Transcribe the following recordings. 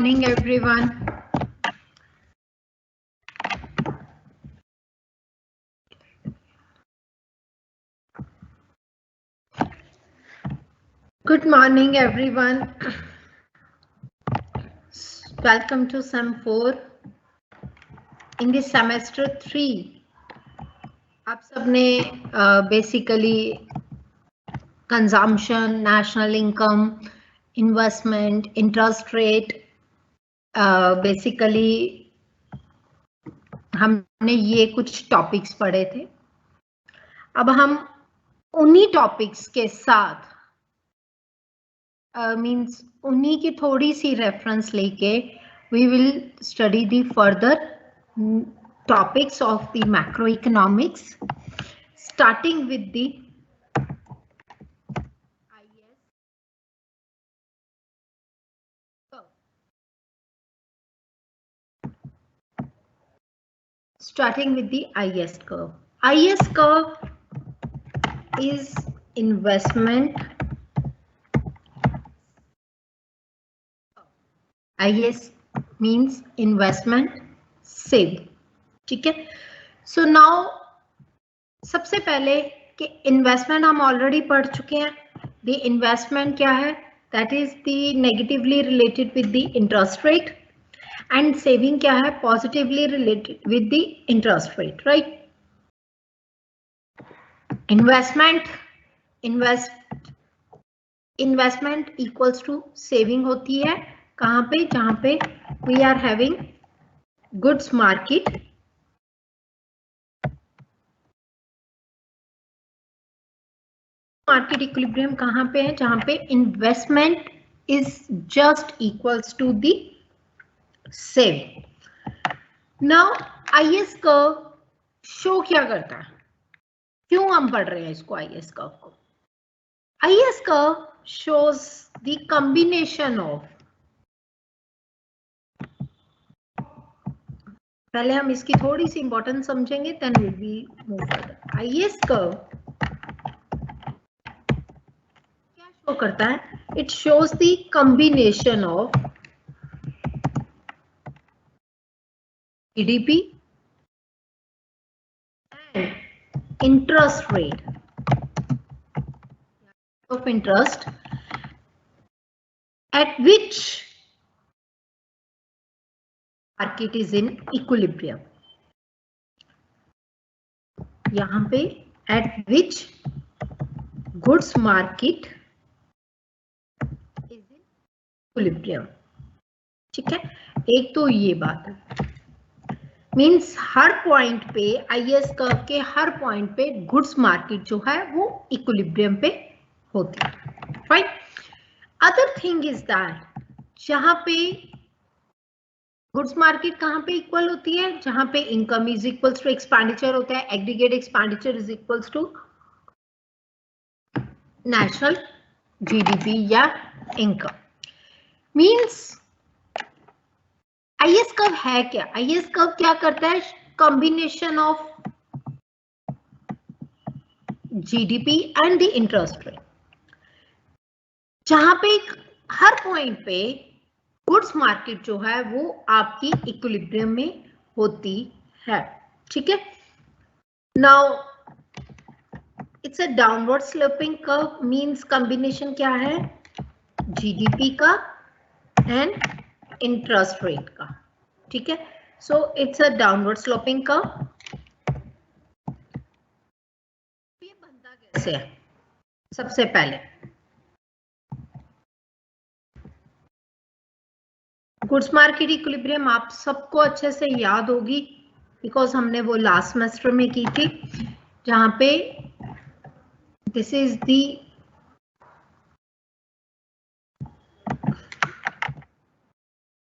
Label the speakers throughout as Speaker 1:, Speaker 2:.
Speaker 1: Morning everyone. Good morning everyone. Welcome to Sem 4 in the semester 3. आप सबने basically consumption, national income, investment, interest rate, basically हमने ये कुछ topics पढ़े थे. अब हम उन्हीं टॉपिक्स के साथ मीन्स उन्हीं की थोड़ी सी रेफरेंस लेके we will study the further topics of the macroeconomics, starting with the IS curve. Starting with the IS curve. IS curve is investment. IS means investment saving. ठीक है. So now सबसे पहले कि investment हम already पढ़ चुके हैं. The investment क्या है? That is the negatively related with the interest rate and saving क्या है? Positively related with the interest rate. Right. Investment equals to saving होती है. कहाँ पे? जहां पे we are having goods market. Market equilibrium कहां पे है? जहां पे investment is just equals to the saving. Now IS curve show क्या करता है? क्यों हम पढ़ रहे हैं इसको? आईएस कर्व को IS curve shows the combination of, पहले हम इसकी थोड़ी सी इंपॉर्टेंस समझेंगे, then will be move further. IS curve show करता है? It shows the combination of GDP and interest rate of interest at which market is in equilibrium. यहां पे at which goods market is in equilibrium. ठीक है. एक तो ये बात है, मीन्स हर पॉइंट पे आईएस कर्व के हर पॉइंट पे गुड्स मार्केट जो है वो इक्विलिब्रियम पे होती है. Right. Other thing is that जहां पे गुड्स मार्केट कहां पे इक्वल होती है? जहां पे income is equals to expenditure होता है. Aggregate expenditure is equals to national GDP या इनकम. मींस आईएस कर्व है क्या? आईएस कर्व क्या करता है? Combination of GDP and the interest rate. जहां पे हर पॉइंट पे गुड्स मार्केट जो है वो आपकी इक्विलिब्रियम में होती है. ठीक है. Now it's a downward sloping curve. Means combination क्या है? जीडीपी का एंड इंटरेस्ट रेट का. ठीक है. So it's a downward sloping curve. ये बनता कैसे है? सबसे पहले गुड्स मार्केट इक्विलिब्रियम आप सबको अच्छे से याद होगी बिकॉज हमने वो लास्ट सेमेस्टर में की थी, जहां पे this is the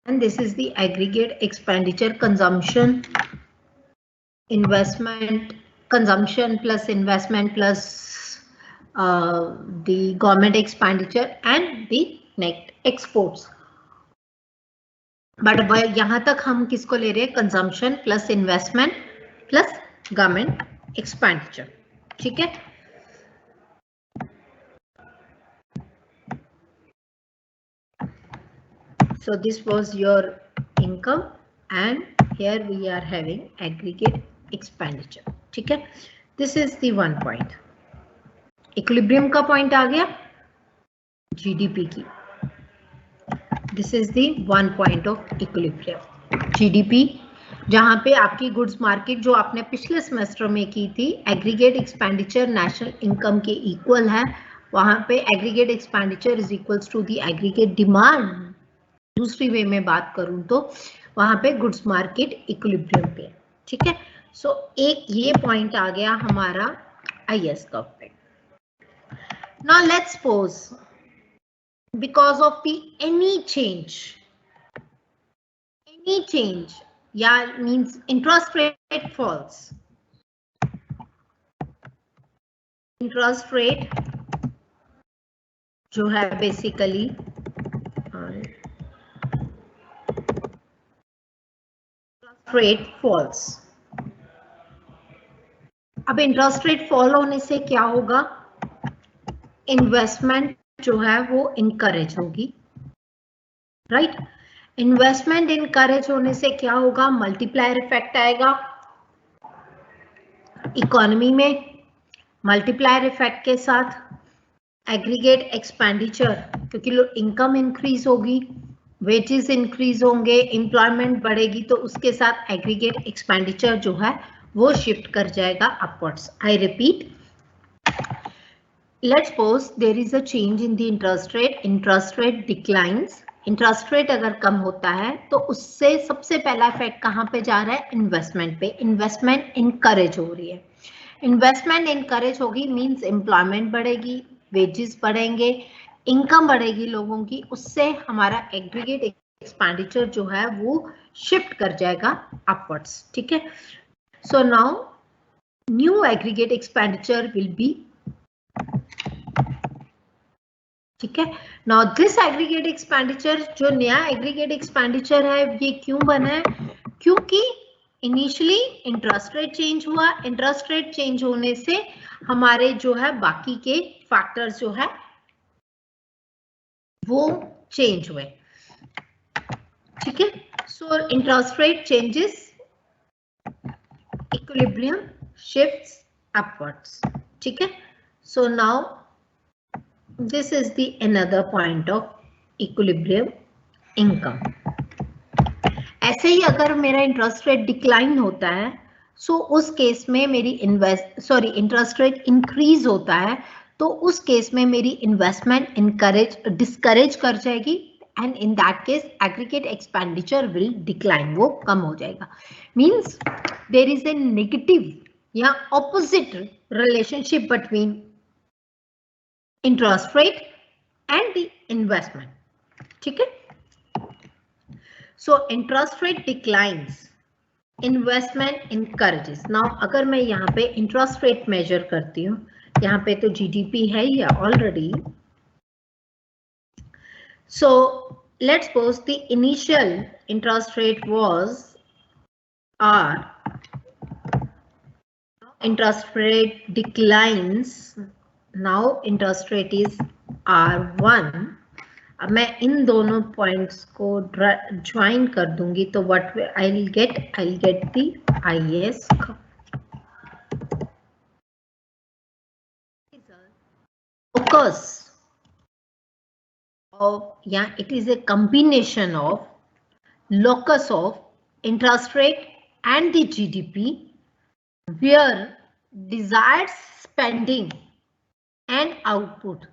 Speaker 1: and this is the aggregate expenditure, consumption, investment, consumption plus investment plus the government expenditure and the net exports. But यहां तक हम किसको ले रहे हैं? Consumption plus investment plus government expenditure. ठीक है. So this was your income and here we are having aggregate expenditure. ठीक है, this is the one point. Equilibrium का पॉइंट आ गया जीडीपी की. This is the one point of equilibrium. GDP जहां पे आपकी गुड्स मार्केट जो आपने पिछले सेमेस्टर में की थी, एग्रीगेट एक्सपेंडिचर नेशनल इनकम के इक्वल है. वहां पे aggregate expenditure is equals to the aggregate demand. दूसरी वे में बात करूं तो वहां पे गुड्स मार्केट इक्विलिब्रियम पे. ठीक है, सो एक ये पॉइंट आ गया हमारा आईएस कर्व पे. Now let's suppose because of the any change, yeah, means interest rate falls. Interest rate जो है basically interest rate falls. अब इंटरेस्ट रेट फॉल होने से क्या होगा, इन्वेस्टमेंट जो है वो इनकरेज होगी. राइट, इन्वेस्टमेंट इनकरेज होने से क्या होगा, मल्टीप्लायर इफेक्ट आएगा इकोनॉमी में. मल्टीप्लायर इफेक्ट के साथ एग्रीगेट एक्सपेंडिचर, क्योंकि इनकम इंक्रीज होगी, वेजेस इंक्रीज होंगे, एम्प्लॉयमेंट बढ़ेगी, तो उसके साथ एग्रीगेट एक्सपेंडिचर जो है वो शिफ्ट कर जाएगा upwards. I repeat, let's suppose there is a change in the interest rate declines. Interest rate अगर कम होता है तो उससे सबसे पहला इफेक्ट कहां पे जा रहा है, इन्वेस्टमेंट पे. इन्वेस्टमेंट इनकरेज हो रही है. इन्वेस्टमेंट इनकरेज होगी मींस एम्प्लॉयमेंट बढ़ेगी, वेजेस बढ़ेंगे, इनकम बढ़ेगी लोगों की, उससे हमारा एग्रीगेट एक्सपेंडिचर जो है वो शिफ्ट कर जाएगा अपवर्ड्स. ठीक है, so now new aggregate expenditure will be. ठीक है, नाउ दिस एग्रीगेट एक्सपेंडिचर, जो नया एग्रीगेट एक्सपेंडिचर है ये क्यों बना है, क्योंकि इनिशियली इंटरेस्ट रेट चेंज हुआ. इंटरेस्ट रेट चेंज होने से हमारे जो है बाकी के फैक्टर्स जो है वो चेंज हुए. ठीक है, so interest rate changes, equilibrium shifts upwards. ठीक है, so now this is the another point of equilibrium income. ऐसे ही अगर मेरा इंटरेस्ट रेट डिक्लाइन होता है, सो उस केस में मेरी इंटरेस्ट रेट इंक्रीज होता है, तो उस केस में मेरी इन्वेस्टमेंट डिस्करेज कर जाएगी, and in that case aggregate expenditure will decline, वो कम हो जाएगा. Means there is a negative या opposite relationship between interest rate and the investment. ठीक है, so interest rate declines, investment encourages. now अगर मैं यहाँ पे interest rate measure करती हूँ, यहाँ पे तो GDP है या already, so let's suppose the initial interest rate was R. Interest rate declines, now interest rate is R1. अब मैं इन दोनों पॉइंट्स को ज्वाइन कर दूंगी तो what I will get the IAS focus of, yeah, it is a combination of locus of interest rate and the GDP where desired spending and output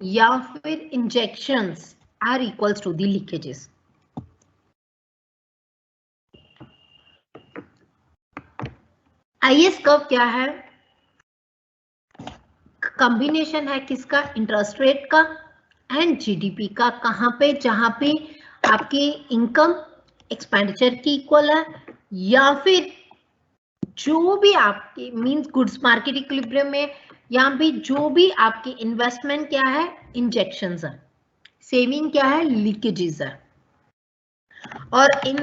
Speaker 1: या फिर injections are equals to the leakages. IAS curve क्या है, combination है किसका, interest rate का and GDP का. कहां पे, जहां पे आपकी इनकम एक्सपेंडिचर की इक्वल है, या फिर जो भी आपकी मींस गुड्स मार्केट इक्विलिब्रियम में यहाँ पे जो भी आपकी इन्वेस्टमेंट क्या है, इंजेक्शंस है, सेविंग क्या है, लीकेजेस है. और इन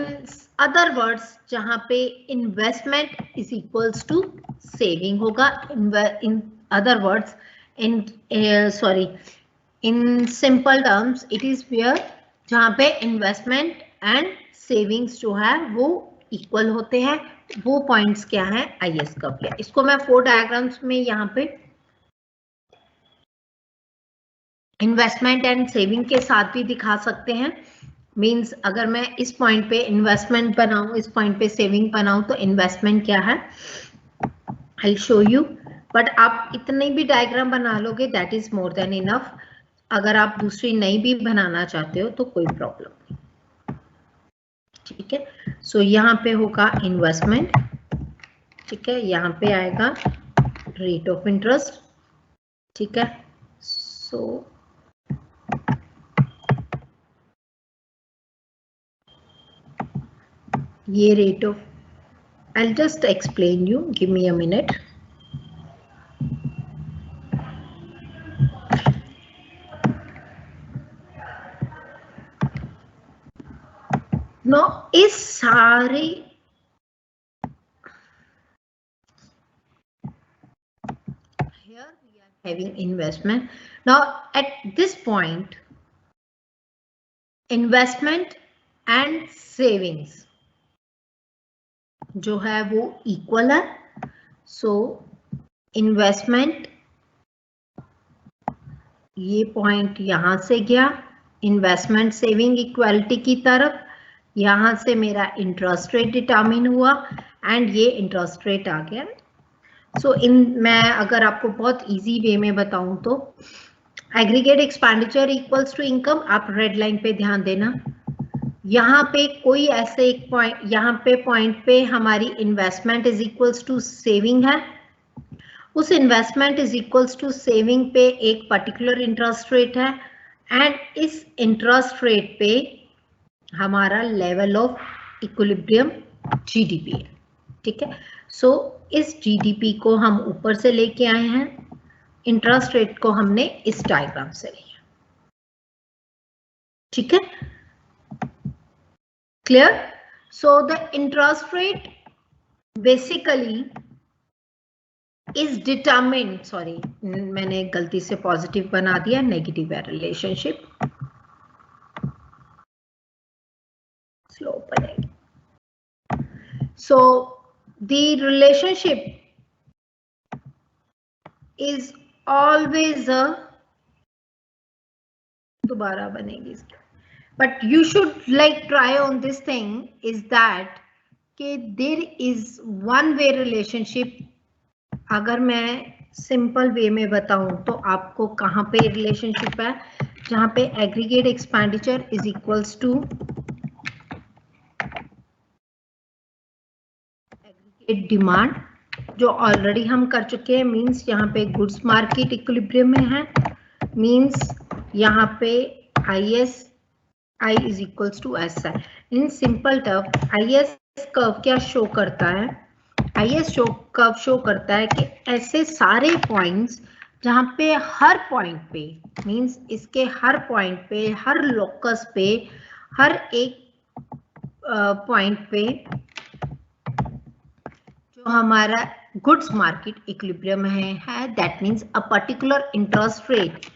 Speaker 1: अदर वर्ड्स जहां पे investment is equals to saving होगा. In other words, in simple terms, it is where जहां पे इन्वेस्टमेंट एंड सेविंग्स जो है वो इक्वल होते हैं, वो पॉइंट्स क्या है आईएस कर्व के। इसको मैं 4 डायग्राम्स में यहाँ पे इन्वेस्टमेंट एंड सेविंग के साथ भी दिखा सकते हैं। मींस अगर मैं इस पॉइंट पे इन्वेस्टमेंट बनाऊं, इस पॉइंट पे सेविंग बनाऊं, तो इन्वेस्टमेंट क्या है आई शो यू। बट आप इतने भी डायग्राम बना लोगे that is more than enough. अगर आप दूसरी नई भी बनाना चाहते हो तो कोई प्रॉब्लम नहीं, ठीक है। सो यहाँ पे होगा इन्वेस्टमेंट, ठीक है, यहाँ पे आएगा रेट ऑफ इंटरेस्ट, ठीक है। सो ये rate of, I'll just explain you, give me a minute. Now इस सारे here we are having investment. Now at this point investment and savings जो है वो इक्वल है। सो इन्वेस्टमेंट ये पॉइंट यहां से गया, इन्वेस्टमेंट सेविंग इक्वालिटी की तरफ, यहां से मेरा इंटरेस्ट रेट डिटरमिन हुआ एंड ये इंटरेस्ट रेट आ गया। सो मैं अगर आपको बहुत इजी वे में बताऊं तो aggregate expenditure equals to income, आप रेड लाइन पे ध्यान देना। यहाँ पे कोई ऐसे एक पॉइंट, यहाँ पे पॉइंट पे हमारी investment is equals to saving है, उस investment is equals to saving पे एक पर्टिकुलर इंटरेस्ट रेट है एंड इस इंटरेस्ट रेट पे हमारा लेवल ऑफ इक्विलिब्रियम जीडीपी है, ठीक है। सो इस जीडीपी को हम ऊपर से लेके आए हैं, इंटरेस्ट रेट को हमने इस डायग्राम से लिया, ठीक है, clear. So the interest rate basically is determined, sorry मैंने गलती से पॉजिटिव बना दिया, नेगेटिव है रिलेशनशिप, स्लो बनेगी। So the relationship is always a, दोबारा बनेगी इसकी, but you should like try on this thing is that कि there is one way relationship. अगर मैं सिंपल वे में बताऊं तो आपको कहां पे रिलेशनशिप है, जहां पे aggregate expenditure is equals to aggregate demand, जो ऑलरेडी हम कर चुके हैं। मींस यहाँ पे गुड्स मार्केट इक्विलिब्रियम में है, मींस यहाँ पे I is equals to S है। In simple term IS curve क्या शो करता है, आईएस कर्व शो करता है कि ऐसे सारे पॉइंट्स जहां पे हर पॉइंट पे, मींस इसके हर पॉइंट पे, हर लोकस पे, हर एक पॉइंट पे जो हमारा गुड्स मार्केट इक्विलिब्रियम है that means a particular interest rate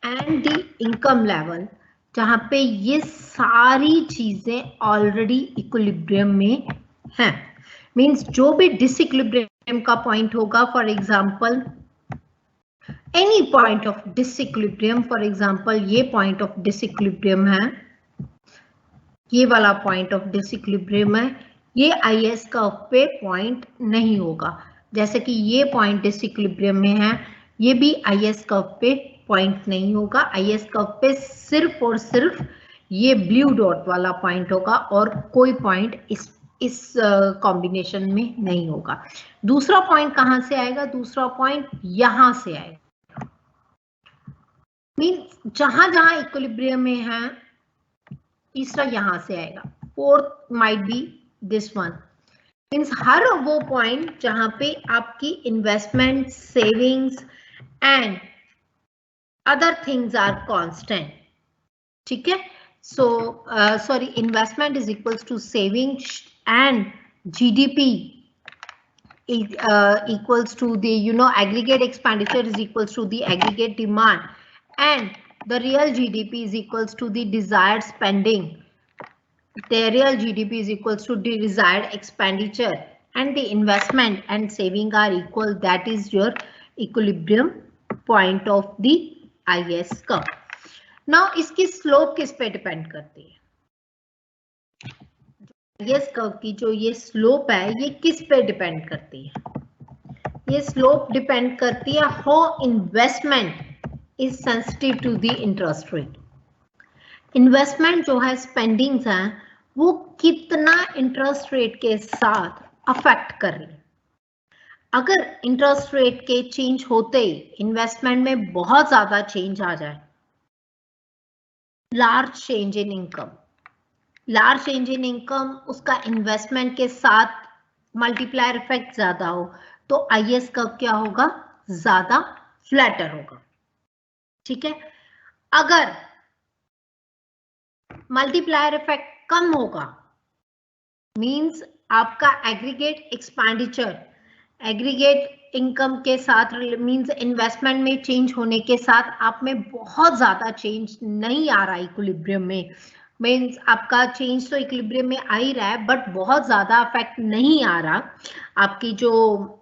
Speaker 1: and the income level, जहां पे ये सारी चीजें ऑलरेडी इक्विलिब्रियम में हैं। मींस जो भी डिसइक्विलिब्रियम का पॉइंट होगा, for example any point of disequilibrium, for example ये पॉइंट ऑफ डिसइक्विलिब्रियम है, ये वाला पॉइंट ऑफ डिसइक्विलिब्रियम है, ये आईएस कर्व पे पॉइंट नहीं होगा। जैसे कि ये पॉइंट डिसइक्विलिब्रियम में है, ये भी आईएस कर्व पे पॉइंट नहीं होगा। आईएस कर्व पे सिर्फ और सिर्फ ये ब्लू डॉट वाला पॉइंट होगा और कोई पॉइंट इस कॉम्बिनेशन में नहीं होगा। दूसरा पॉइंट कहां से आएगा, दूसरा पॉइंट यहां से आएगा। मींस जहां जहां इक्विलिब्रियम में है, तीसरा यहां से आएगा, fourth might be this one. Means हर वो पॉइंट जहां पे आपकी investment, savings and other things are constant, ठीक है। So sorry, investment is equals to saving and GDP equals to the aggregate expenditure is equals to the aggregate demand and the real GDP is equals to the desired spending. The real GDP is equals to the desired expenditure, and the investment and saving are equal. That is your equilibrium point of the IS curve. Now इसकी slope किस पे depend करती है? IS curve की जो ये slope है ये किस पे डिपेंड करती है? ये स्लोप डिपेंड करती है how investment is sensitive to the interest rate. Investment जो है, स्पेंडिंग्स हैं, वो कितना इंटरेस्ट रेट के साथ अफेक्ट कर रही है. अगर इंटरेस्ट रेट के चेंज होते ही इन्वेस्टमेंट में बहुत ज्यादा चेंज आ जाए, large change in income, large change in income, उसका इन्वेस्टमेंट के साथ मल्टीप्लायर इफेक्ट ज्यादा हो, तो IS कर्व क्या होगा? ज्यादा फ्लैटर होगा. ठीक है. अगर मल्टीप्लायर इफेक्ट कम होगा, मींस आपका एग्रीगेट एक्सपेंडिचर एग्रीगेट इनकम के साथ, मींस इन्वेस्टमेंट में चेंज होने के साथ आप में बहुत ज्यादा चेंज नहीं आ रहा इक्विलिब्रियम में, मींस आपका चेंज तो इक्विलिब्रियम में आ ही रहा है बट बहुत ज्यादा इफेक्ट नहीं आ रहा, आपकी जो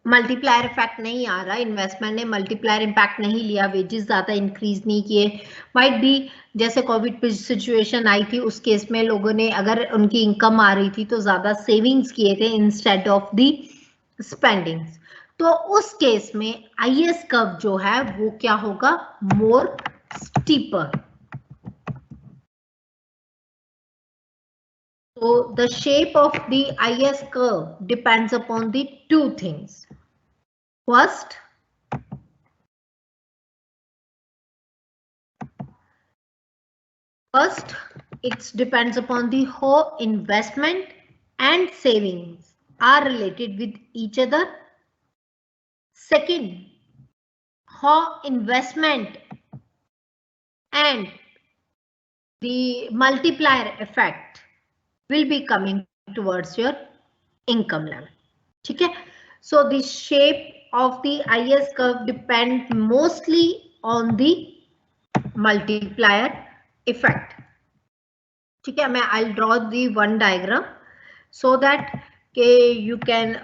Speaker 1: मल्टीप्लायर इफेक्ट नहीं आ रहा, इन्वेस्टमेंट ने मल्टीप्लायर इम्पैक्ट नहीं लिया, वेजेस ज्यादा इंक्रीज नहीं किए, माइट बी जैसे कोविड सिचुएशन आई थी उस केस में लोगों ने, अगर उनकी इनकम आ रही थी तो ज्यादा सेविंग्स किए थे इंस्टेड ऑफ दी स्पेंडिंग्स, तो उस केस में IS कर्व जो है वो क्या होगा? मोर steeper. So the shape of the IS curve depends upon the two things. First, it depends upon the how investment and savings are related with each other. Second, how investment and the multiplier effect will be coming towards your income level. ठीक है. So the shape of the IS curve depends mostly on the multiplier effect. ठीक है. मैं I'll draw the one diagram so that के you can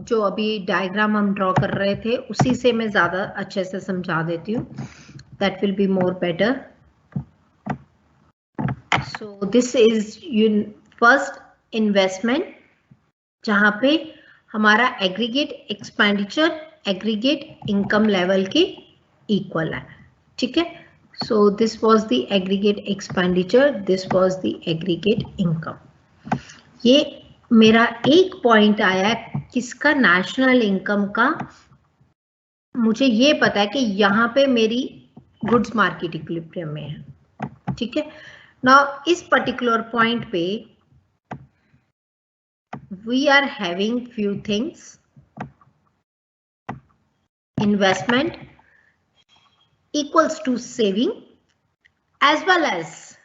Speaker 1: जो अभी diagram हम draw कर रहे थे उसी से मैं ज्यादा अच्छे से समझा देती हूँ. That will be more better. So this is first investment, जहां पे हमारा aggregate expenditure aggregate income level के इक्वल है. ठीक है. So this was the aggregate expenditure, this was the aggregate income. ये मेरा एक पॉइंट आया किसका? नेशनल इनकम का. मुझे ये पता है कि यहाँ पे मेरी गुड्स मार्केट इक्विलिब्रियम में है. ठीक है. नाउ इस पर्टिकुलर पॉइंट पे we are having few things: investment equals to saving, as well as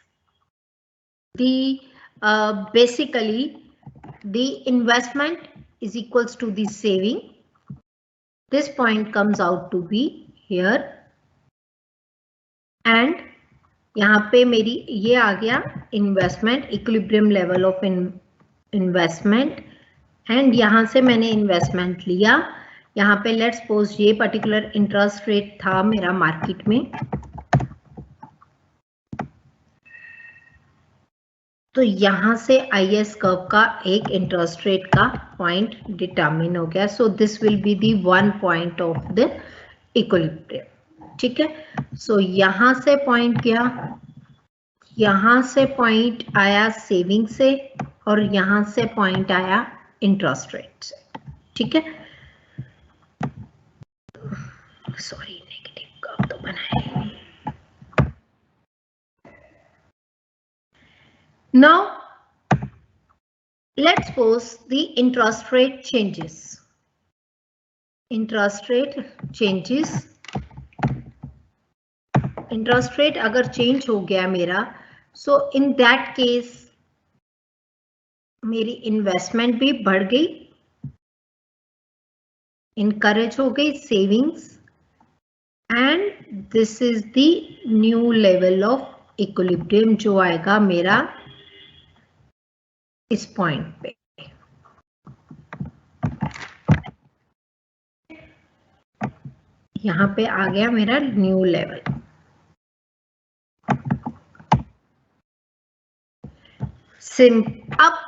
Speaker 1: the basically the investment is equals to the saving. This point comes out to be here, and यहाँ पे मेरी ये आ गया investment equilibrium level of investment, and यहां से मैंने investment लिया. यहाँ पे लेट्स सपोज ये पर्टिकुलर इंटरेस्ट रेट था मेरा मार्केट में, तो यहां से IS कर्व का एक इंटरेस्ट रेट का पॉइंट डिटरमिन हो गया. So this will be the one point of the equilibrium. ठीक है. सो यहां से पॉइंट गया, यहां से पॉइंट आया सेविंग से, और यहां से पॉइंट आया इंटरेस्ट रेट से. ठीक है. सॉरी, नेगेटिव कर्व तो बनाया. Now let's suppose the interest rate changes. Interest rate changes, interest rate अगर चेंज हो गया मेरा, सो इन दैट केस मेरी इन्वेस्टमेंट भी बढ़ गई, इनकरेज हो गई savings, and this is the new level of equilibrium जो आएगा मेरा इस पॉइंट पे। यहां पे आ गया मेरा न्यू लेवल। अब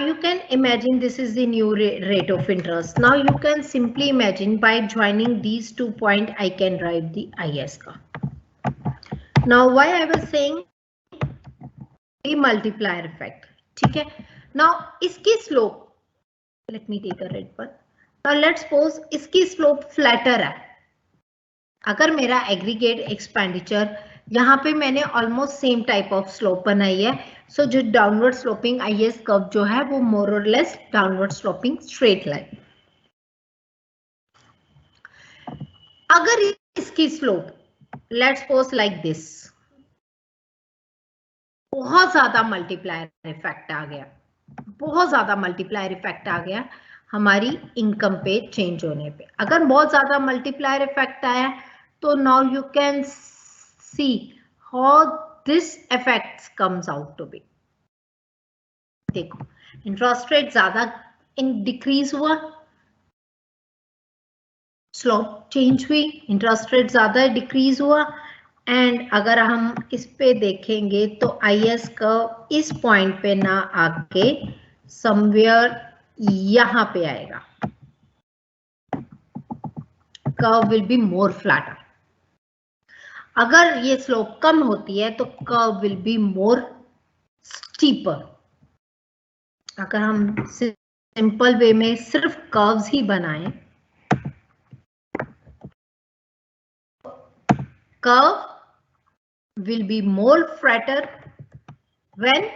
Speaker 1: you can imagine this is the new rate of interest. Now you can simply imagine by joining these 2 points I can write the IS का. Now why I was saying the multiplier effect. ठीक है. Now इसकी slope, let me take a red one. Now let's suppose इसकी slope flatter है. अगर मेरा aggregate expenditure यहाँ पे मैंने almost same type of slope बनाई है, सो जो डाउनवर्ड स्लोपिंग IS कर्व जो है वो मोर और less downward sloping straight line. अगर इसकी slope let's suppose like this, बहुत ज्यादा मल्टीप्लायर इफेक्ट आ गया, बहुत ज्यादा मल्टीप्लायर इफेक्ट आ गया हमारी इनकम पे चेंज होने पे। अगर बहुत ज्यादा मल्टीप्लायर इफेक्ट आया तो now you can see how this effects comes out to be. देखो इंटरेस्ट रेट ज्यादा डिक्रीज हुआ, स्लोप चेंज हुई, इंटरेस्ट रेट ज्यादा डिक्रीज हुआ, एंड अगर हम इस पे देखेंगे तो IS कर्व इस पॉइंट पे ना आके समवेयर यहां पे आएगा, curve will be more flatter. अगर ये स्लोप कम होती है तो curve will be more steeper. अगर हम सिंपल वे में सिर्फ कर्व्स ही बनाएं, curve will be more flatter when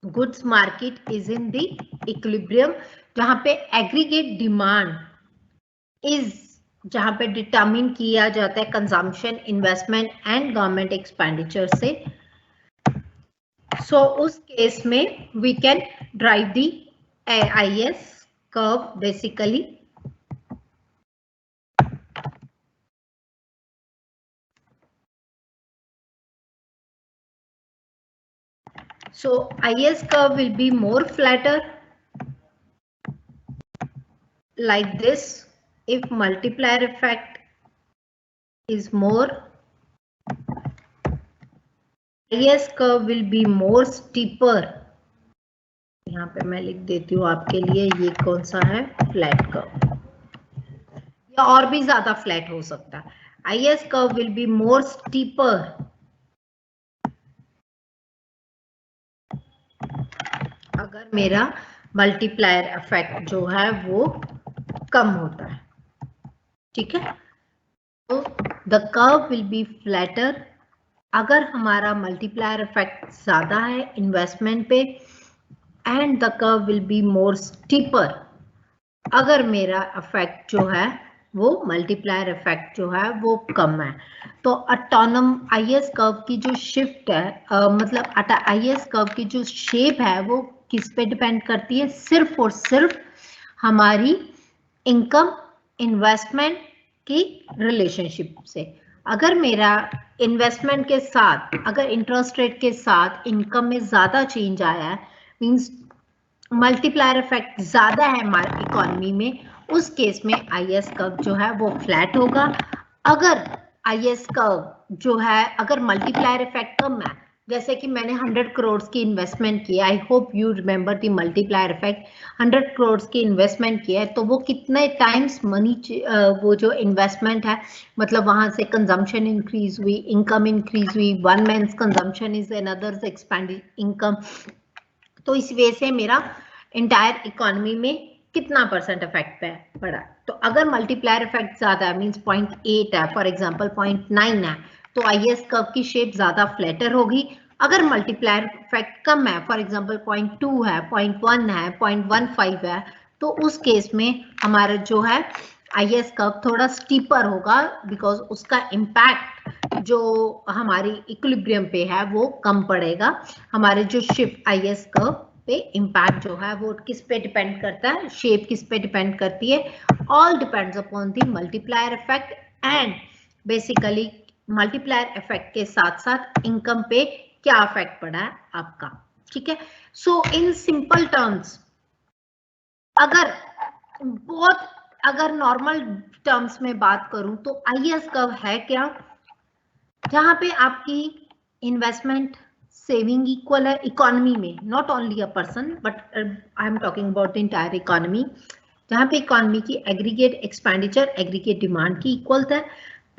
Speaker 1: goods market is in the equilibrium, जहां पे एग्रीगेट डिमांड इज, जहां पे डिटरमिन किया जाता है consumption, investment and government expenditure से। सो उस केस में we can drive the IS curve basically. So IS curve will be more flatter like this if multiplier effect is more. IS curve will be more steeper. यहाँ पे मैं लिख देती हूँ आपके लिए, ये कौन सा है, फ्लैट कर्व, या और भी ज्यादा फ्लैट हो सकता है। IS curve will be more steeper अगर मेरा मल्टीप्लायर इफेक्ट जो है वो कम होता है। ठीक है, तो the curve will be flatter अगर हमारा मल्टीप्लायर इफेक्ट ज्यादा है इन्वेस्टमेंट पे, and the curve will be more steeper अगर मेरा इफेक्ट जो है वो मल्टीप्लायर इफेक्ट जो है वो कम है। तो ऑटोनम IS कर्व की जो शिफ्ट है, मतलब IS कर्व की जो शेप है वो किस पे डिपेंड करती है, सिर्फ और सिर्फ हमारी इनकम इन्वेस्टमेंट की रिलेशनशिप से। अगर मेरा इन्वेस्टमेंट के साथ, अगर इंटरेस्ट रेट के साथ इनकम में ज्यादा चेंज आया है, मींस मल्टीप्लायर इफेक्ट ज्यादा है हमारी इकोनॉमी में, उस केस में IS कर्व जो है वो फ्लैट होगा। अगर IS कर्व जो है, अगर मल्टीप्लायर इफेक्ट कम है, जैसे कि मैंने 100 करोड़ की इन्वेस्टमेंट किया, I hope you remember the multiplier effect, 100 crore की इन्वेस्टमेंट किया है तो वो कितने टाइम्स मनी, वो जो इन्वेस्टमेंट है, मतलब वहां से कंजम्पशन इंक्रीज हुई, इनकम इंक्रीज हुई, one man's consumption is another's expended income, तो इस वजह से मेरा इंटायर इकोनॉमी में कितना परसेंट इफेक्ट पड़ा। तो अगर मल्टीप्लायर इफेक्ट ज्यादा है, मींस 0.8 है, फॉर एग्जांपल 0.9 है, तो IS कर्व की शेप ज्यादा फ्लैटर होगी। अगर मल्टीप्लायर इफेक्ट कम है, फॉर एग्जांपल 0.2 है, 0.1 है, 0.15 है, तो उस केस में हमारा जो है IS कर्व थोड़ा स्टीपर होगा, बिकॉज उसका इम्पैक्ट जो हमारी इक्विलिब्रियम पे है वो कम पड़ेगा। हमारे जो शिफ्ट IS कर्व पे इम्पैक्ट जो है वो किस पे डिपेंड करता है, शेप किस पे डिपेंड करती है, all depends upon the multiplier effect and basically multiplier effect के साथ साथ इनकम पे क्या इफेक्ट पड़ा है आपका, ठीक है। सो इन सिंपल टर्म्स, अगर नॉर्मल टर्म्स में बात करूं तो आईएएस कर्व है क्या, जहां पे आपकी इन्वेस्टमेंट सेविंग इक्वल है इकोनॉमी में, not only a person but I am talking about the entire economy, जहां पे इकोनॉमी की एग्रीगेट एक्सपेंडिचर एग्रीगेट डिमांड की इक्वल था।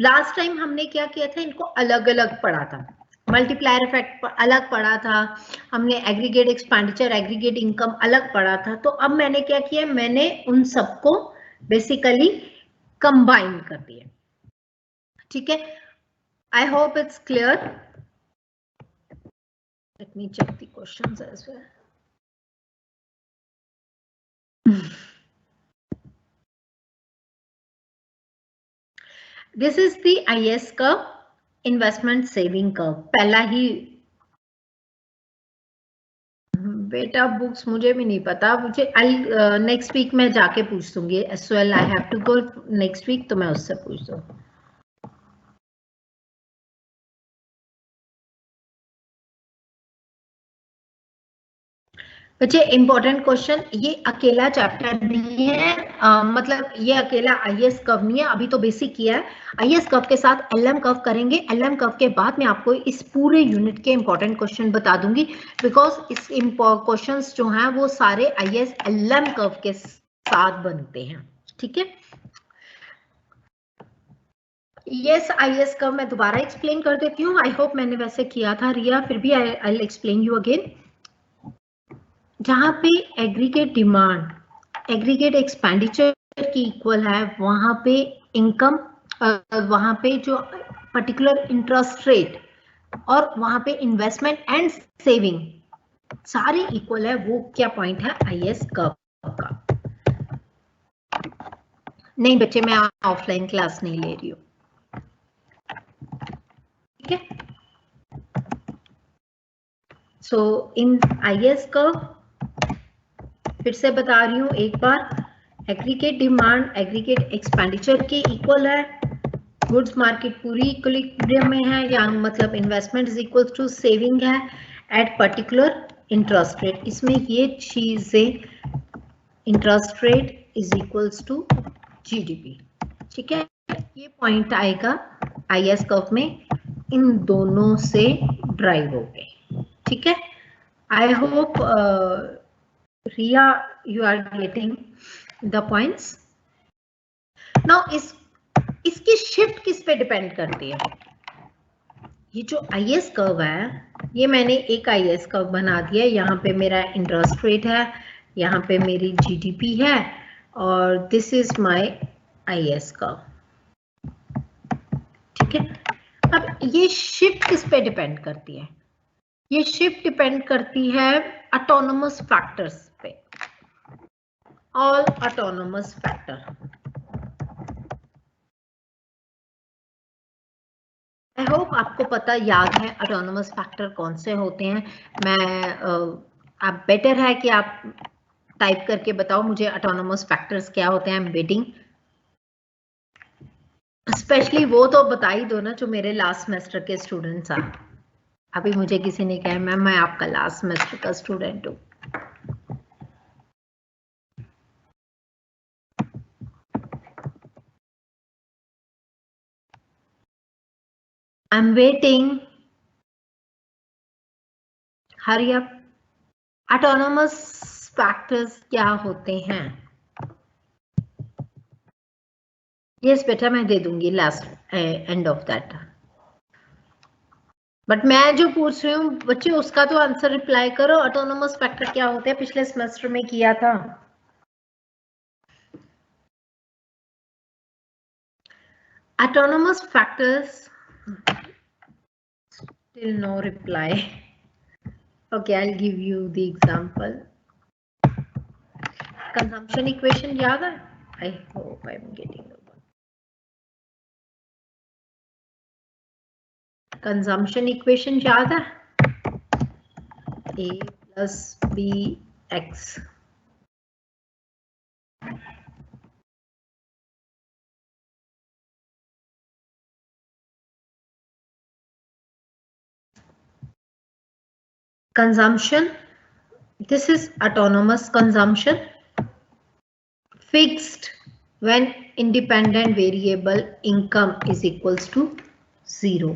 Speaker 1: लास्ट टाइम हमने क्या किया था, इनको अलग अलग पढ़ा था, मल्टीप्लायर इफेक्ट अलग पढ़ा था, हमने एग्रीगेट एक्सपेंडिचर एग्रीगेट इनकम अलग पढ़ा था। तो अब मैंने क्या किया, मैंने उन सबको बेसिकली कंबाइन कर दिया, ठीक है। I hope it's clear. Let me check the questions as well. This is the IS curve, investment saving curve. पहला ही बेटा बुक्स मुझे भी नहीं पता, मुझे नेक्स्ट वीक मैं जाके पूछ दूंगी as well, I have to go next week, तो मैं उससे पूछ दूँ। बच्चे इंपॉर्टेंट क्वेश्चन, ये अकेला चैप्टर नहीं है, मतलब ये अकेला आईएएस कर्व नहीं है, अभी तो बेसिक किया है। आईएएस कर्व के साथ एलएम कर्व करेंगे, एलएम कर्व के बाद मैं आपको इस पूरे यूनिट के इंपॉर्टेंट क्वेश्चन बता दूंगी, बिकॉज इस क्वेश्चंस जो हैं वो सारे आईएएस एलएम कर्व के साथ बनते हैं, ठीक है। यस, आईएएस कर्व मैं दोबारा एक्सप्लेन कर देती हूँ, आई होप मैंने वैसे किया था रिया, फिर भी I will explain you again. जहां पे एग्रीगेट डिमांड एग्रीगेट एक्सपेंडिचर की इक्वल है, वहां पे इनकम, वहां पे जो पर्टिकुलर इंटरेस्ट रेट और वहां पे इन्वेस्टमेंट एंड सेविंग सारे इक्वल है, वो क्या पॉइंट है आईएएस कर्व का। नहीं बच्चे, मैं ऑफलाइन क्लास नहीं ले रही हूँ, ठीक है। सो इन आईएएस कर्व फिर से बता रही हूँ एक बार, एग्रीगेट डिमांड एग्रीगेट एक्सपेंडिचर के इक्वल है, गुड्स मार्केट पूरी इक्विलिब्रियम में है, या मतलब investment is equal to saving है एट पर्टिकुलर इंटरेस्ट रेट, इसमें ये चीजें interest rate is equals to GDP, ठीक है। ये पॉइंट आएगा आईएएस कर्व में, इन दोनों से ड्राइव हो गए, ठीक है। I hope Riya, you are getting the points. Now इसकी शिफ्ट किस पे डिपेंड करती है, ये जो आईएएस कर्व है, ये मैंने एक आईएएस कर्व बना दिया, यहाँ पे मेरा इंटरेस्ट रेट है, यहाँ पे मेरी जीडीपी है, और this is my IAS curve, ठीक है। अब ये शिफ्ट किस पे डिपेंड करती है, ये शिफ्ट डिपेंड करती है ऑटोनोमस फैक्टर्स पे, all autonomous factor. I hope आपको पता याद है ऑटोनोमस फैक्टर कौन से होते हैं। मैं आप बेटर है कि आप टाइप करके बताओ मुझे ऑटोनोमस फैक्टर्स क्या होते हैं, वेटिंग स्पेशली वो तो बता ही दो ना जो मेरे लास्ट सेमेस्टर के स्टूडेंट्स हैं। अभी मुझे किसी ने कहा मैम मैं आपका लास्ट सेमेस्टर का स्टूडेंट हूँ। I am waiting, hurry up. Autonomous factors क्या होते हैं? यस बेटा मैं दे दूंगी last end of that, but मैं जो पूछ रही हूँ बच्चे उसका तो आंसर रिप्लाई करो। ऑटोनोमस फैक्टर क्या होते हैं, पिछले सेमेस्टर में किया था। Autonomous factors, still no reply. Okay, I'll give you the example. Consumption equation याद है? I hope I'm getting the one. Consumption equation याद है? A plus B X. consumption, this is autonomous consumption. Fixed when independent variable income is equals to 0.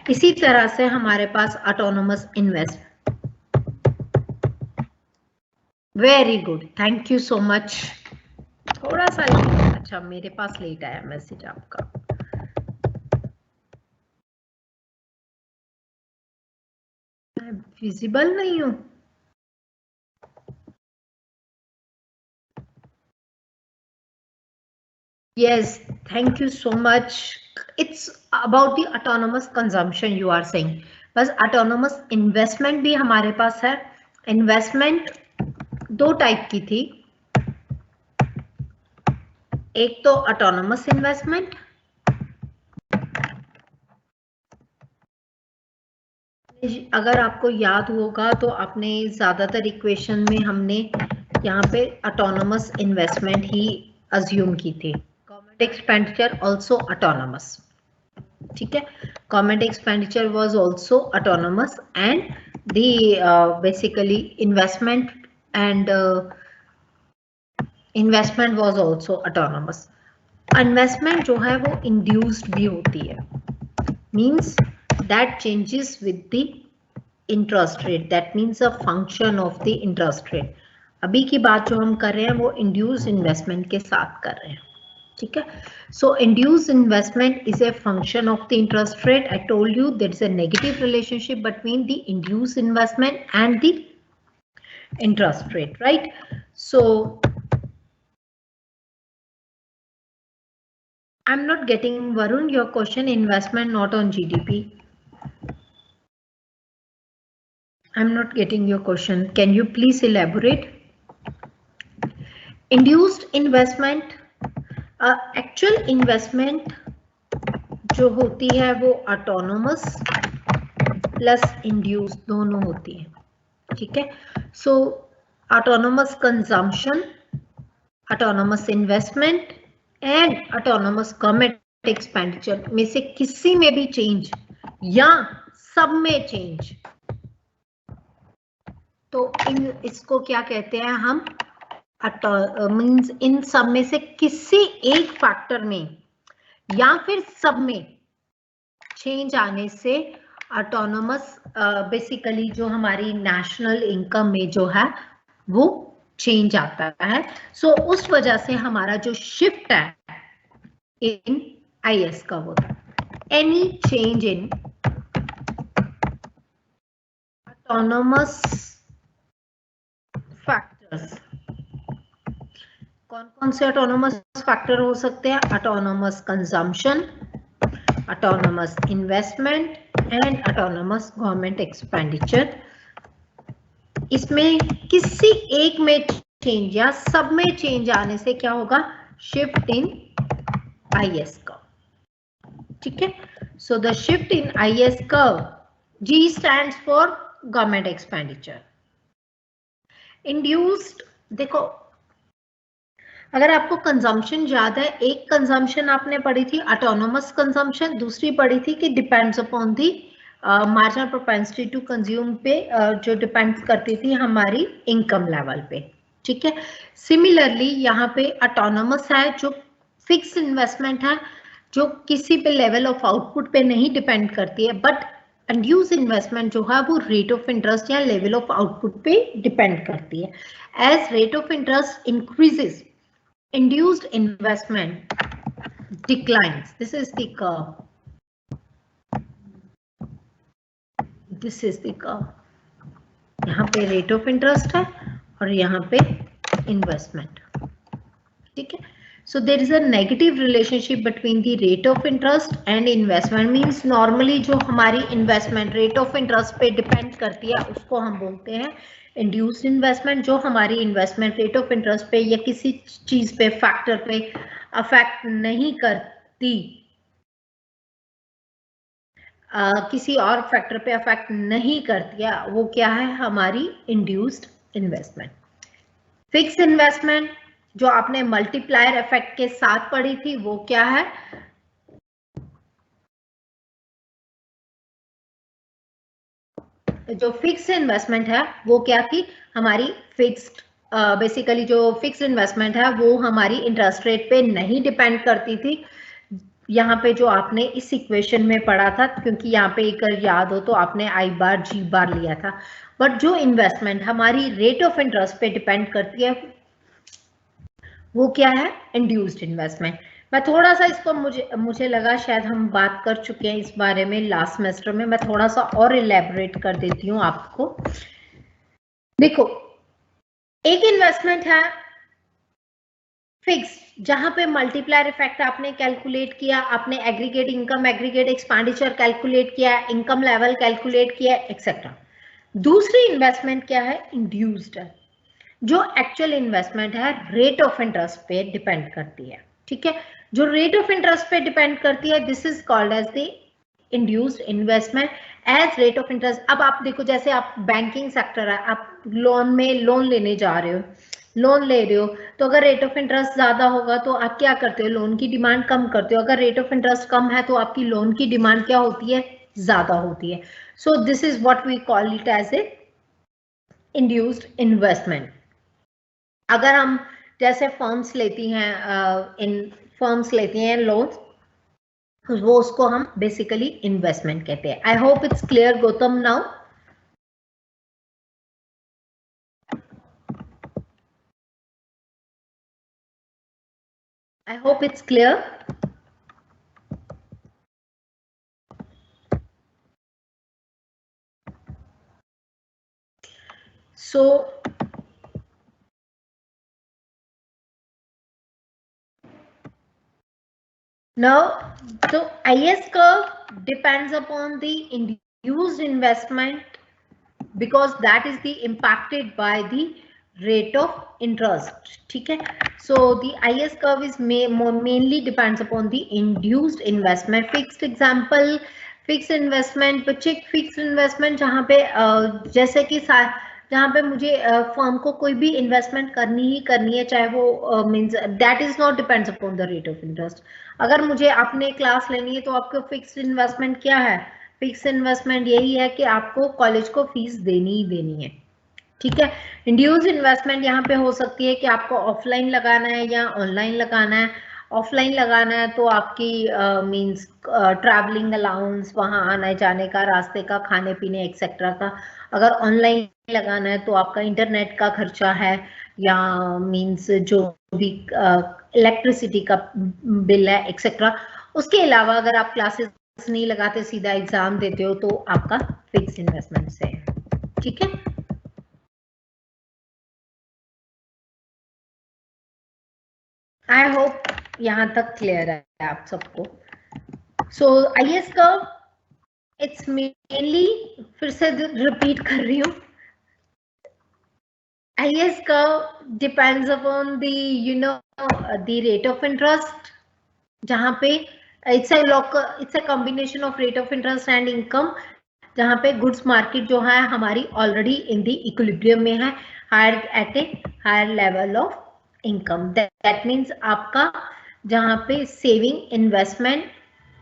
Speaker 1: इसी तरह से हमारे पास autonomous invest. Very good, thank you so much. थोड़ा सा late, अच्छा मेरे पास लेट आया मैसेज आपका. मैं विजिबल नहीं हूँ. Yes, thank you so much. It's about the autonomous consumption you are saying. बस autonomous investment भी हमारे पास है. Investment दो टाइप की थी. एक तो autonomous investment, अगर आपको याद होगा तो आपने ज्यादातर इक्वेशन में हमने यहाँ पे autonomous investment ही assume की थी. Government expenditure also autonomous. ठीक है, government expenditure was also autonomous and the basically investment was also autonomous. Investment जो है वो induced भी होती है, means that changes with the interest rate, that means a function of the interest rate. अभी की बात जो हम कर रहे हैं वो induced investment के साथ कर रहे हैं. ठीक है, so induced investment is a function of the interest rate. I told you there is a negative relationship between the induced investment and the interest rate, right? So I'm not getting, Varun, your question. Investment not on GDP. I'm not getting your question. Can you please elaborate? Induced investment, actual investment जो होती है वो autonomous plus induced दोनों होती है. ठीक है, so autonomous consumption, autonomous investment and autonomous government expenditure में से किसी में भी change या सब में change, तो इसको क्या कहते हैं हम, मींस इन सब में से किसी एक फैक्टर में या फिर सब में चेंज आने से ऑटोनोमस बेसिकली जो हमारी नेशनल इनकम में जो है वो चेंज आता है. सो उस वजह से हमारा जो शिफ्ट है इन आईएस का होता है. Any change in autonomous factors, कौन कौन से ऑटोनोमस फैक्टर हो सकते हैं? Autonomous consumption, autonomous investment and autonomous government expenditure. इसमें किसी एक में चेंज या सब में चेंज आने से क्या होगा? Shift in IS curve. ठीक है, so the shift in IS curve, G stands for government expenditure. Induced, देखो अगर आपको कंजम्पशन याद है, एक कंजम्पशन आपने पढ़ी थी ऑटोनोमस कंजम्पशन, दूसरी पढ़ी थी कि depends upon the marginal propensity to consume पे, जो डिपेंड्स करती थी हमारी इनकम लेवल पे. ठीक है, सिमिलरली यहाँ पे ऑटोनोमस है जो फिक्स इन्वेस्टमेंट है, जो किसी पे लेवल ऑफ आउटपुट पे नहीं डिपेंड करती है, बट इंड्यूस इन्वेस्टमेंट जो है वो रेट ऑफ इंटरेस्ट या लेवल ऑफ आउटपुट पे डिपेंड करती है. As rate of interest increases, induced investment declines. This is the curve. This is the curve. यहाँ पे rate of interest है और यहाँ पे investment. ठीक है, so there is a negative relationship between the rate of interest and investment. Means normally जो हमारी investment rate of interest पे depend करती है उसको हम बोलते हैं इंड्यूस्ड इन्वेस्टमेंट. जो हमारी इन्वेस्टमेंट रेट ऑफ इंटरेस्ट पे या किसी चीज पे फैक्टर पे अफेक्ट नहीं करती, किसी और फैक्टर पे अफेक्ट नहीं करती है, वो क्या है? हमारी इंड्यूस्ड इन्वेस्टमेंट. फिक्स इन्वेस्टमेंट जो आपने मल्टीप्लायर इफेक्ट के साथ पढ़ी थी वो क्या है? जो फिक्स्ड इन्वेस्टमेंट है वो क्या थी, हमारी फिक्स्ड बेसिकली जो फिक्स्ड इन्वेस्टमेंट है वो हमारी इंटरेस्ट रेट पे नहीं डिपेंड करती थी। यहाँ पे जो आपने इस इक्वेशन में पढ़ा था, क्योंकि यहाँ पे एक याद हो तो आपने आई बार जी बार लिया था, बट जो इन्वेस्टमेंट हमारी रेट ऑफ इंटरेस्ट पे डिपेंड करती है वो क्या है, इंड्यूस्ड इन्वेस्टमेंट। मैं थोड़ा सा इसको मुझे लगा शायद हम बात कर चुके हैं इस बारे में लास्ट सेमेस्टर में, मैं थोड़ा सा और इलेबोरेट कर देती हूँ आपको। देखो, एक इन्वेस्टमेंट है फिक्स, जहां पे मल्टीप्लायर इफेक्ट आपने कैलकुलेट किया, आपने aggregate income, aggregate expenditure calculate किया, इनकम लेवल कैलकुलेट किया, एक्सेट्रा। दूसरी इन्वेस्टमेंट क्या है, इंड्यूस्ड है, जो एक्चुअल इन्वेस्टमेंट है रेट ऑफ इंटरेस्ट पे डिपेंड करती है। ठीक है, जो रेट ऑफ इंटरेस्ट पे डिपेंड करती है, this is called as the induced investment as rate of interest. अब आप देखो, जैसे आप बैंकिंग सेक्टर है, आप लोन में लोन लेने जा रहे हो, लोन ले रहे हो, तो अगर रेट ऑफ इंटरेस्ट ज्यादा होगा तो आप क्या करते हो, लोन की डिमांड कम करते हो। अगर रेट ऑफ इंटरेस्ट कम है तो आपकी लोन की डिमांड क्या होती है, ज्यादा होती है। So this is what we call it as a induced investment. अगर हम जैसे फर्म्स लेती हैं, इन फर्म्स लेती हैं लोन, वो उसको हम बेसिकली इन्वेस्टमेंट कहते हैं। आई hope it's clear Gautam now. I hope it's clear. So now the IS curve depends upon the induced investment because that is the impacted by the rate of interest. ठीक है, so the IS curve is mainly depends upon the induced investment. Fixed example, fix investment, बच्चे fix investment जहाँ पे जैसे कि जहाँ पे मुझे फर्म को कोई भी इन्वेस्टमेंट करनी ही करनी है, चाहे वो means that is not depends upon the rate of interest. अगर मुझे आपने क्लास लेनी है तो आपको फिक्स्ड इन्वेस्टमेंट क्या है, फिक्स इन्वेस्टमेंट यही है कि आपको कॉलेज को फीस देनी ही देनी है। ठीक है, इंड्यूस इन्वेस्टमेंट यहाँ पे हो सकती है कि आपको ऑफलाइन लगाना है या ऑनलाइन लगाना है। ऑफलाइन लगाना है तो आपकी मींस ट्रैवलिंग अलाउंस, वहां आने जाने का, रास्ते का, खाने पीने एक्सेट्रा का। अगर ऑनलाइन लगाना है तो आपका इंटरनेट का खर्चा है, या मींस जो भी इलेक्ट्रिसिटी का बिल है एक्सेट्रा। उसके अलावा अगर आप क्लासेस नहीं लगाते, सीधा एग्जाम देते हो, तो आपका फिक्स इन्वेस्टमेंट से है। ठीक है, आई होप यहां तक क्लियर है आप सबको। सो IS कर्व इट्स मेनली, फिर से रिपीट कर रही हूँ, IS curve depends upon the the rate of interest, जहां पे it's a combination of rate of interest and income, जहां पे गुड्स मार्केट जो है हमारी ऑलरेडी इन दी इक्विलिब्रियम में है, higher at a higher level of income. That means आपका जहां पे सेविंग इन्वेस्टमेंट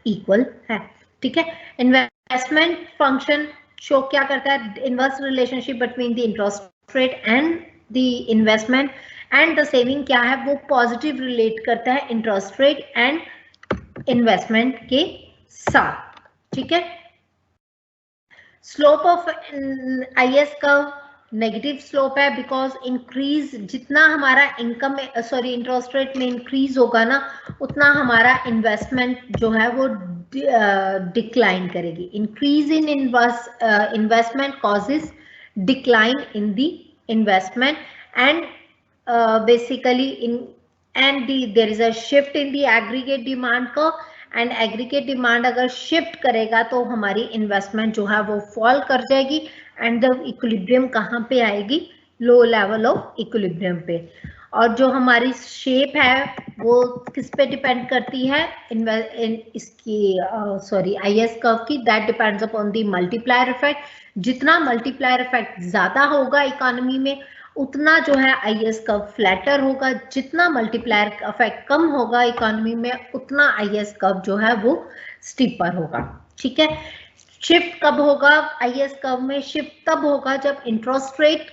Speaker 1: इक्वल है। ठीक है, इन्वेस्टमेंट फंक्शन शो क्या करता है, inverse relationship between the interest rate and the investment, and the saving क्या है, वो पॉजिटिव रिलेट करता है इंटरेस्ट रेट एंड इन्वेस्टमेंट के साथ। ठीक है, slope of IS curve negative slope है, बिकॉज इंक्रीज जितना हमारा इनकम में सॉरी इंटरेस्ट रेट में इंक्रीज होगा ना, उतना हमारा इन्वेस्टमेंट जो है वो डिक्लाइन करेगी। Increase in investment causes decline in the investment, and basically in and there is a shift in the aggregate demand को, एंड एग्रीगेट डिमांड अगर शिफ्ट करेगा तो हमारी इन्वेस्टमेंट जो है वो फॉल कर जाएगी, एंड द इक्विलिब्रियम कहाँ पे आएगी, लो लेवल ऑफ इक्विलिब्रियम पे। और जो हमारी शेप है वो किस पे डिपेंड करती है, इसकी सॉरी IS कर्व की, that depends upon the multiplier effect. जितना मल्टीप्लायर इफेक्ट ज्यादा होगा इकोनॉमी में, उतना जो है IS कर्व फ्लैटर होगा। जितना मल्टीप्लायर इफेक्ट कम होगा इकोनॉमी में, उतना IS कर्व जो है वो स्टीपर होगा। ठीक है, शिफ्ट कब होगा आईएस कर्व में? शिफ्ट तब होगा जब इंटरेस्ट रेट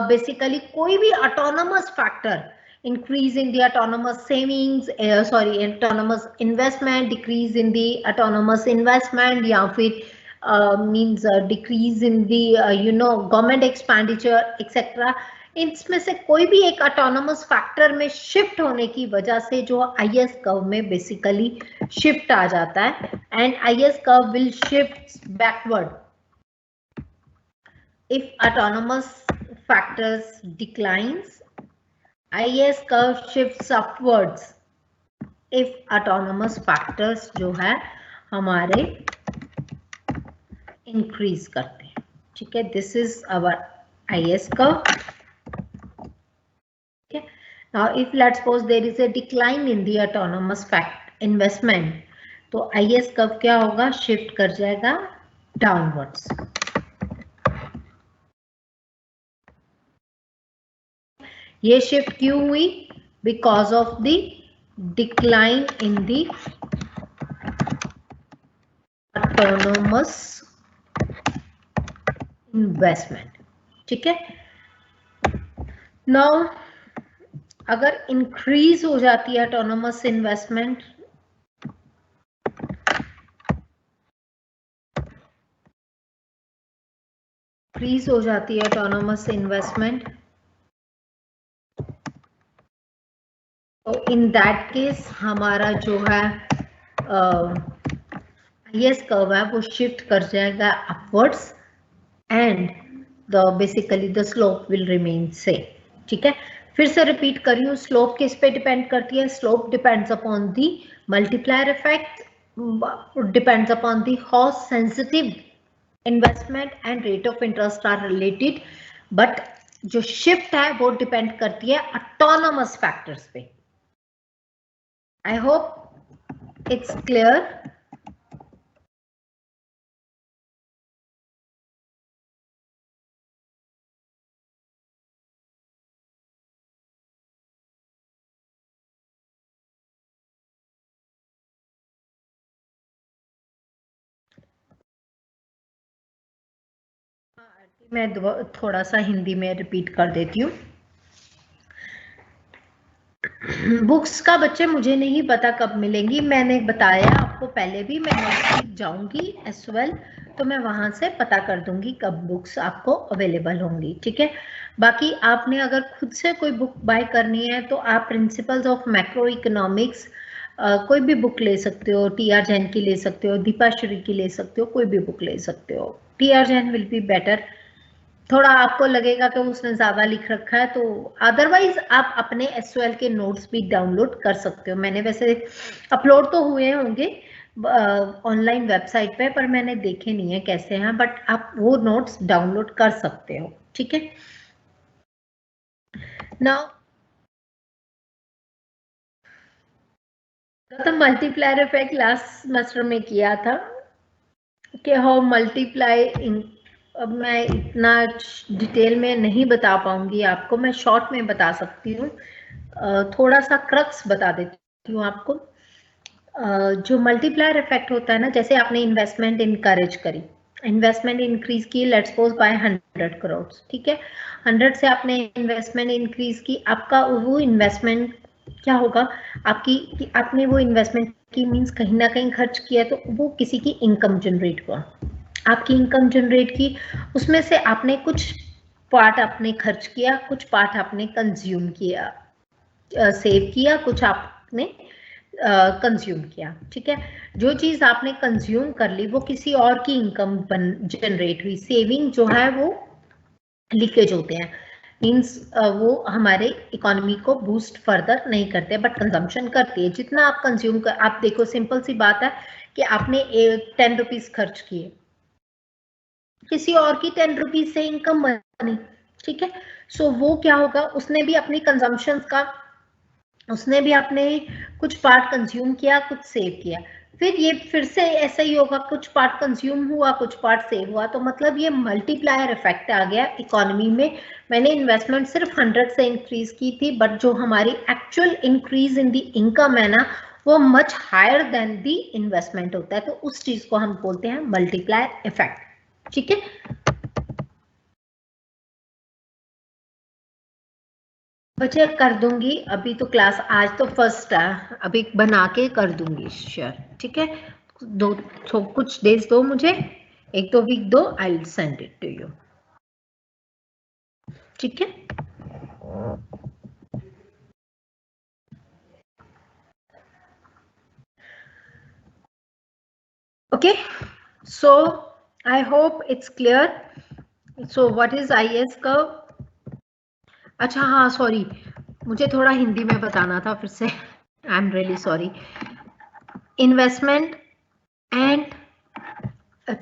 Speaker 1: बेसिकली कोई भी autonomous factor, increase in the autonomous savings, autonomous investment, decrease in the autonomous investment, या फिर means decrease in the government expenditure etc. इसमें से कोई भी एक ऑटोनोमस फैक्टर में शिफ्ट होने की वजह से जो आईएस कर्व में बेसिकली शिफ्ट आ जाता है, and IS curve will shift backward if autonomous factors declines. IS curve shifts upwards if autonomous factors जो है हमारे increase करते हैं. ठीक है, this is our IS curve. Okay. Now if let's suppose there is a decline in the autonomous investment, तो IS curve क्या होगा? शिफ्ट कर जाएगा downwards. ये शिफ्ट क्यों हुई? Because of the decline in the autonomous investment. ठीक है, नाउ अगर इंक्रीज हो जाती है ऑटोनोमस इन्वेस्टमेंट, इंक्रीज हो जाती है ऑटोनोमस इन्वेस्टमेंट, तो इन दैट केस हमारा जो है आईएस कर्व है वो शिफ्ट कर जाएगा upwards and the basically the slope will remain same. ठीक है, फिर से रिपीट कर रही हूँ, स्लोप किस पे डिपेंड करती है? Slope depends upon the multiplier effect, depends upon the how sensitive investment and rate of interest are related, but जो शिफ्ट है वो डिपेंड करती है ऑटोनोमस फैक्टर्स पे. I hope it's clear. मैं थोड़ा सा हिंदी में रिपीट कर देती हूँ. बुक्स का बच्चे मुझे नहीं पता कब मिलेंगी, मैंने बताया आपको पहले भी, मैं नेक्स्ट वीक जाऊंगी एज वेल, तो मैं वहां से पता कर दूंगी कब बुक्स आपको अवेलेबल होंगी. ठीक है, बाकी आपने अगर खुद से कोई बुक बाय करनी है तो आप प्रिंसिपल्स ऑफ मैक्रो इकोनॉमिक्स कोई भी बुक ले सकते हो, टी.आर. जैन की ले सकते हो, दीपाश्री की ले सकते हो, कोई भी बुक ले सकते हो. TR. Jain will be better, थोड़ा आपको लगेगा कि उसने ज्यादा लिख रखा है, तो अदरवाइज आप अपने एसओएल के नोट्स भी डाउनलोड कर सकते हो. मैंने वैसे अपलोड तो हुए होंगे ऑनलाइन वेबसाइट पे, पर मैंने देखे नहीं है कैसे हैं, बट आप वो नोट्स डाउनलोड कर सकते हो. ठीक है, नाउ तो मल्टीप्लायर इफेक्ट लास्ट सेमेस्टर में किया था कि हाउ मल्टीप्लाई. अब मैं इतना डिटेल में नहीं बता पाऊंगी आपको, मैं शॉर्ट में बता सकती हूँ, थोड़ा सा क्रक्स बता देती हूँ आपको. जो मल्टीप्लायर इफेक्ट होता है ना, जैसे आपने इन्वेस्टमेंट इनकरेज करी, इन्वेस्टमेंट इंक्रीज की, लेट्स सपोज बाय 100 करोड़. ठीक है, 100 से आपने इन्वेस्टमेंट इंक्रीज की, आपका वो इन्वेस्टमेंट क्या होगा आपकी, कि आपने वो इन्वेस्टमेंट की मीन्स कहीं ना कहीं खर्च किया, तो वो किसी की इनकम जनरेट हुआ, आपकी इनकम जनरेट की, उसमें से आपने कुछ पार्ट आपने खर्च किया, कुछ पार्ट आपने कंज्यूम किया, सेव किया, कुछ आपने कंज्यूम किया. ठीक है, जो चीज आपने कंज्यूम कर ली वो किसी और की इनकम जनरेट हुई. सेविंग जो है वो लीकेज होते हैं, मीन्स वो हमारे इकोनॉमी को बूस्ट फर्दर नहीं करते, बट कंजम्पशन करती है. जितना आप कंज्यूम कर, आप देखो सिंपल सी बात है कि आपने 10 रुपीज खर्च किए, किसी और की 10 रुपीज से इनकम बनी. ठीक है, सो वो क्या होगा, उसने भी अपनी कंजम्पशन का, उसने भी अपने कुछ पार्ट कंज्यूम किया, कुछ सेव किया, फिर ये फिर से ऐसा ही होगा, कुछ पार्ट कंज्यूम हुआ, कुछ पार्ट सेव हुआ, तो मतलब ये मल्टीप्लायर इफेक्ट आ गया इकोनॉमी में. मैंने इन्वेस्टमेंट सिर्फ 100 से इंक्रीज की थी, बट जो हमारी actual increase in the income है ना, वो मच हायर देन दी इन्वेस्टमेंट होता है, तो उस चीज को हम बोलते हैं मल्टीप्लायर इफेक्ट। ठीक है, बच्चे कर दूंगी अभी तो क्लास, आज तो फर्स्ट है, अभी बना के कर दूंगी शेयर। ठीक है, दो तो कुछ डेज दो मुझे, 1-2 वीक दो, I will send it to you. ठीक है, okay, so I hope it's clear. So what is IS curve? अच्छा हाँ, सॉरी, मुझे थोड़ा हिंदी में बताना था फिर से, I am really sorry. Investment and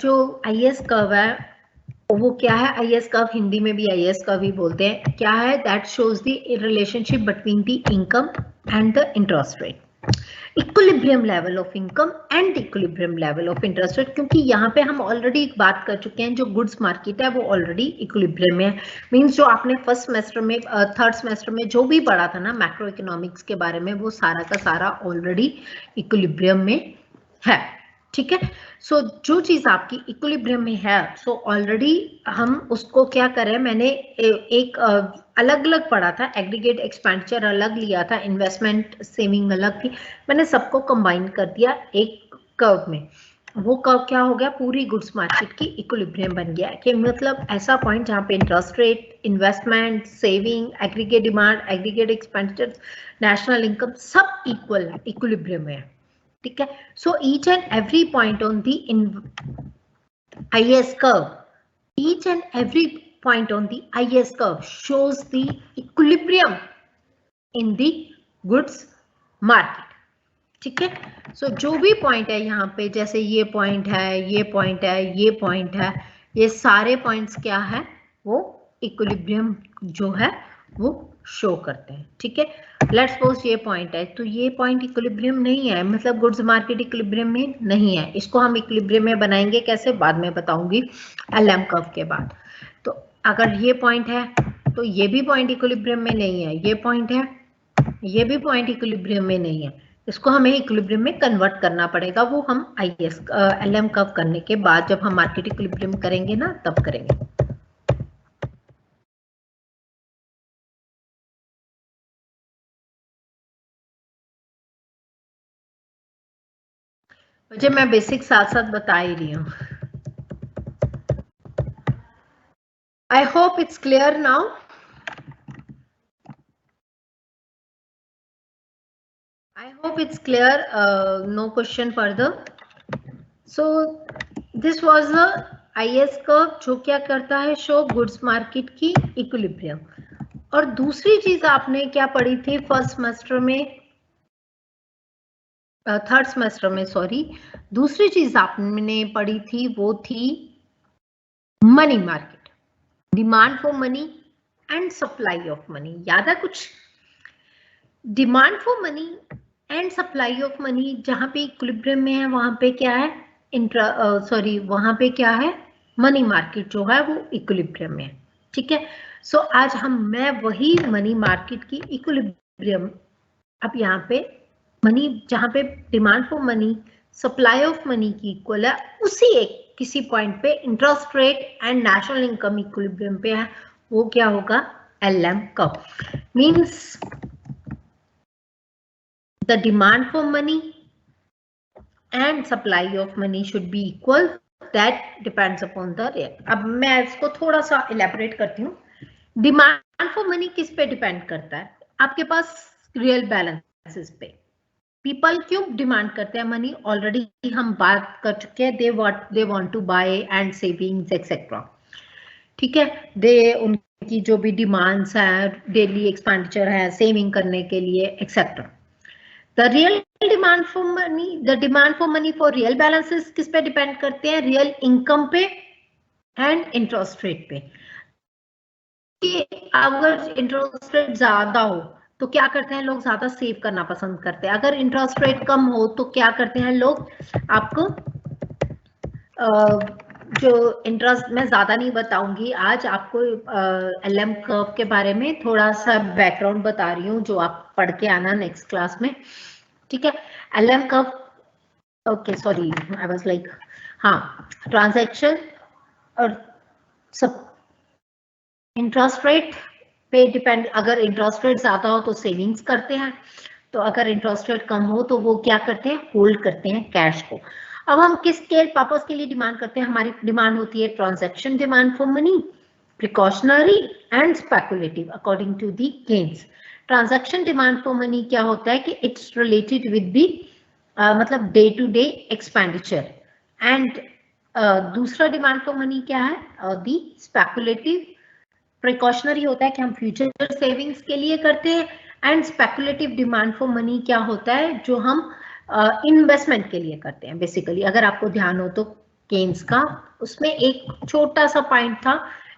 Speaker 1: जो IS कर्व है वो क्या है? IS कर्व हिंदी में भी IS कर्व ही बोलते हैं। क्या है? That shows the relationship between the income and the interest rate, equilibrium level of income and equilibrium level of interest rate. क्योंकि यहाँ पे हम ऑलरेडी एक बात कर चुके हैं, जो गुड्स मार्केट है वो ऑलरेडी इक्विलिब्रियम में है। मींस जो आपने फर्स्ट सेमेस्टर में, थर्ड सेमेस्टर में जो भी पढ़ा था ना मैक्रो इकोनॉमिक्स के बारे में, वो सारा का सारा ऑलरेडी इक्विलिब्रियम में है। ठीक है, सो जो चीज आपकी इक्विलिब्रियम में है, सो ऑलरेडी हम उसको क्या करें, मैंने एक अलग अलग पढ़ा था, एग्रीगेट एक्सपेंडिचर अलग लिया था, इन्वेस्टमेंट सेविंग अलग थी, मैंने सबको कंबाइन कर दिया एक कर्व में। वो कर्व क्या हो गया? पूरी गुड्स मार्केट की इक्विलिब्रियम बन गया, कि मतलब ऐसा पॉइंट जहाँ पे interest rate, investment, saving, aggregate demand, aggregate expenditure, national income सब इक्वल है, इक्विलिब्रियम में है। ठीक है, so each and every point on the IS curve, each and every point on the IS curve shows the equilibrium in the goods market. ठीक है, सो जो भी पॉइंट है यहाँ पे, जैसे ये पॉइंट है, ये पॉइंट है, ये पॉइंट है, ये सारे पॉइंट्स क्या है? वो इक्विलिब्रियम जो है वो शो करते हैं। ठीक है, लेट्स सपोज ये पॉइंट है, तो ये पॉइंट इक्विलिब्रियम नहीं है, मतलब गुड्स मार्केट इक्विलिब्रियम में नहीं है। इसको हम इक्विलिब्रियम में बनाएंगे कैसे, बाद में बताऊंगी LM कर्व के बाद। तो अगर ये पॉइंट है तो ये भी पॉइंट इक्विलिब्रियम में नहीं है, ये पॉइंट है, ये भी पॉइंट इक्विलिब्रियम में नहीं है, इसको हमें इक्विलिब्रियम में कन्वर्ट करना पड़ेगा। वो हम LM कर्व करने के बाद, जब हम मार्केट इक्विलिब्रियम करेंगे ना, तब करेंगे। मुझे मैं बेसिक साथ साथ बता ही रही हूँ। आई hope it's clear now. I hope it's clear. No question further. So this was the IS curve, जो क्या करता है? शो गुड्स मार्केट की इक्विलिब्रियम। और दूसरी चीज आपने क्या पढ़ी थी फर्स्ट सेमेस्टर में, थर्ड सेमेस्टर में, सॉरी, दूसरी चीज आपने पढ़ी थी वो थी money market, demand for money and supply of money. याद है कुछ? Demand for money and supply of money जहां पे इक्विलिब्रियम में है, वहां पे क्या है? वहां पे क्या है? मनी मार्केट जो है वो इक्विलिब्रियम में है। ठीक है, सो आज मैं वही मनी मार्केट की इक्विलिब्रियम, अब यहाँ पे मनी जहां पे demand for money, supply of money की इक्वल है, उसी एक किसी पॉइंट पे interest rate and national income equilibrium पे है, वो क्या होगा? LM curve. Means the demand for money and supply of money should be equal, that depends upon the rate. अब मैं इसको थोड़ा सा इलेबोरेट करती हूँ। डिमांड फॉर मनी किस पे डिपेंड करता है? आपके पास रियल बैलेंसेस पे। पीपल क्यों डिमांड करते हैं मनी? ऑलरेडी हम बात कर चुके हैं, they want to buy and savings etcetera. ठीक है, उनकी जो भी डिमांड्स है, डेली एक्सपेंडिचर है सेविंग करने के लिए etcetera. The real demand for money, the demand for money for real balances किस पे डिपेंड करते हैं? रियल इनकम पे एंड इंटरेस्ट रेट पे। कि अगर इंटरेस्ट रेट ज्यादा हो तो क्या करते हैं लोग? ज्यादा सेव करना पसंद करते हैं। अगर इंटरेस्ट रेट कम हो तो क्या करते हैं लोग? आपको जो इंटरेस्ट, मैं ज्यादा नहीं बताऊंगी आज आपको, LM कर्व के बारे में थोड़ा सा बैकग्राउंड बता रही हूँ, जो आप पढ़ के आना नेक्स्ट क्लास में। ठीक है। LM curve, okay sorry I was like, हाँ ट्रांजैक्शन और सब इंटरेस्ट रेट पे डिपेंड, अगर इंटरेस्ट रेट ज्यादा हो तो सेविंग्स करते हैं, तो अगर इंटरेस्ट रेट कम हो तो वो क्या करते हैं, होल्ड करते हैं कैश को। अब हम किसके पर्पस के लिए डिमांड करते हैं, हमारी डिमांड होती है transaction demand for money, precautionary and speculative according to the Keynes. Transaction demand for money क्या होता है कि इट्स रिलेटेड विद दी मतलब day to day expenditure, and दूसरा डिमांड फॉर मनी क्या है, दी स्पेकुलेटिव, प्रिकॉशनरी होता है कि हम फ्यूचर सेविंग्स के लिए करते हैं, and speculative demand for money क्या होता है, जो हम इन्वेस्टमेंट के लिए करते हैं बेसिकली। अगर आपको ध्यान हो तो केन्स का उसमें एक छोटा सा पॉइंट था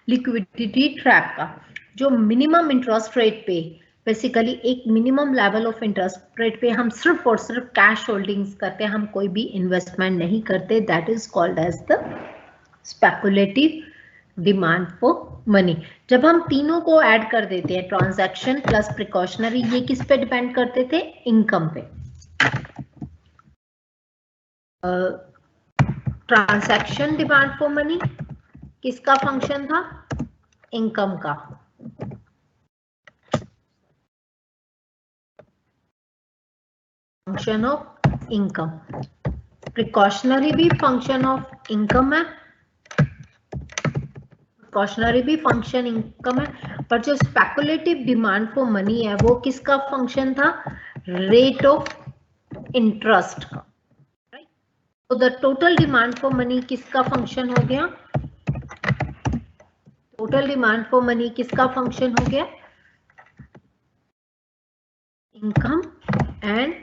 Speaker 1: लिक्विडिटी ट्रैप का, जो मिनिमम इंटरेस्ट रेट पे बेसिकली एक minimum level of interest rate पे हम सिर्फ और सिर्फ कैश होल्डिंग्स करते हैं, हम कोई भी इन्वेस्टमेंट नहीं करते, that is called as the speculative demand for money. जब हम तीनों को ऐड कर देते हैं, ट्रांजैक्शन प्लस प्रिकॉशनरी, ये किस पे डिपेंड करते थे, इनकम पे। ट्रांजैक्शन डिमांड फॉर मनी किसका फंक्शन था, इनकम का। फंक्शन ऑफ इनकम, प्रिकॉशनरी भी फंक्शन ऑफ इनकम है, प्रिकॉशनरी भी फंक्शन इनकम है, पर जो स्पेकुलेटिव डिमांड फॉर मनी है वो किसका फंक्शन था, रेट ऑफ इंटरेस्ट का। तो the total demand for money किसका फंक्शन हो गया, टोटल डिमांड फॉर मनी किसका फंक्शन हो गया, income and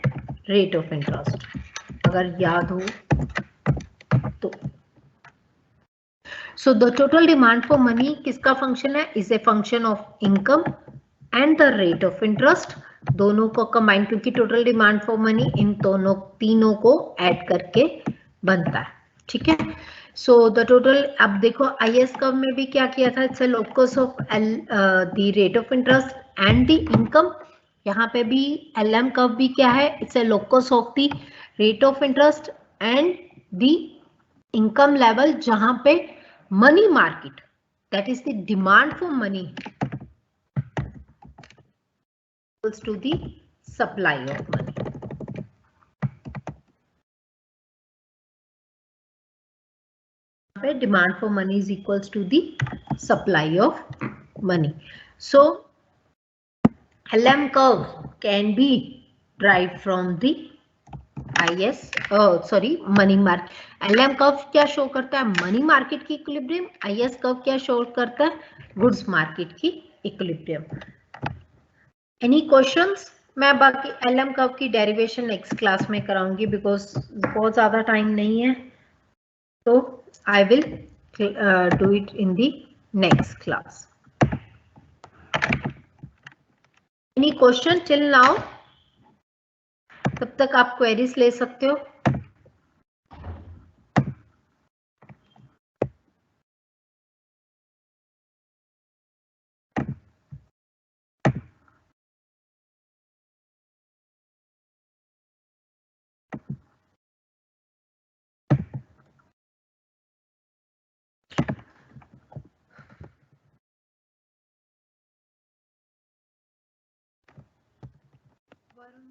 Speaker 1: rate of interest, अगर याद हो तो। So the total demand for money किसका फंक्शन है, is a function of income and the rate of interest, दोनों को कंबाइन, क्योंकि total demand for money in दोनों तीनों को ऐड करके बनता है, ठीक है। सो द टोटल, अब देखो आईएस कर्व में भी क्या किया था, it's a locus of the rate of interest and the income, यहाँ पे भी एलएम कर्व भी क्या है, it's a locus of the rate of interest and the income level, जहां पे money market, that is the demand for money equals to the supply of money. Demand for money is equals to the supply of money. So LM curve can be derived from the IS money market. LM curve क्या show करता है, money market की equilibrium, IS curve क्या show करता है, goods market की equilibrium. Any questions? मैं बाकी LM कर्व की डेरिवेशन नेक्स्ट क्लास में कराऊंगी, बिकॉज बहुत ज्यादा टाइम नहीं है, तो I will do it in the next class. Any question till now? तब तक आप क्वेरीज ले सकते हो।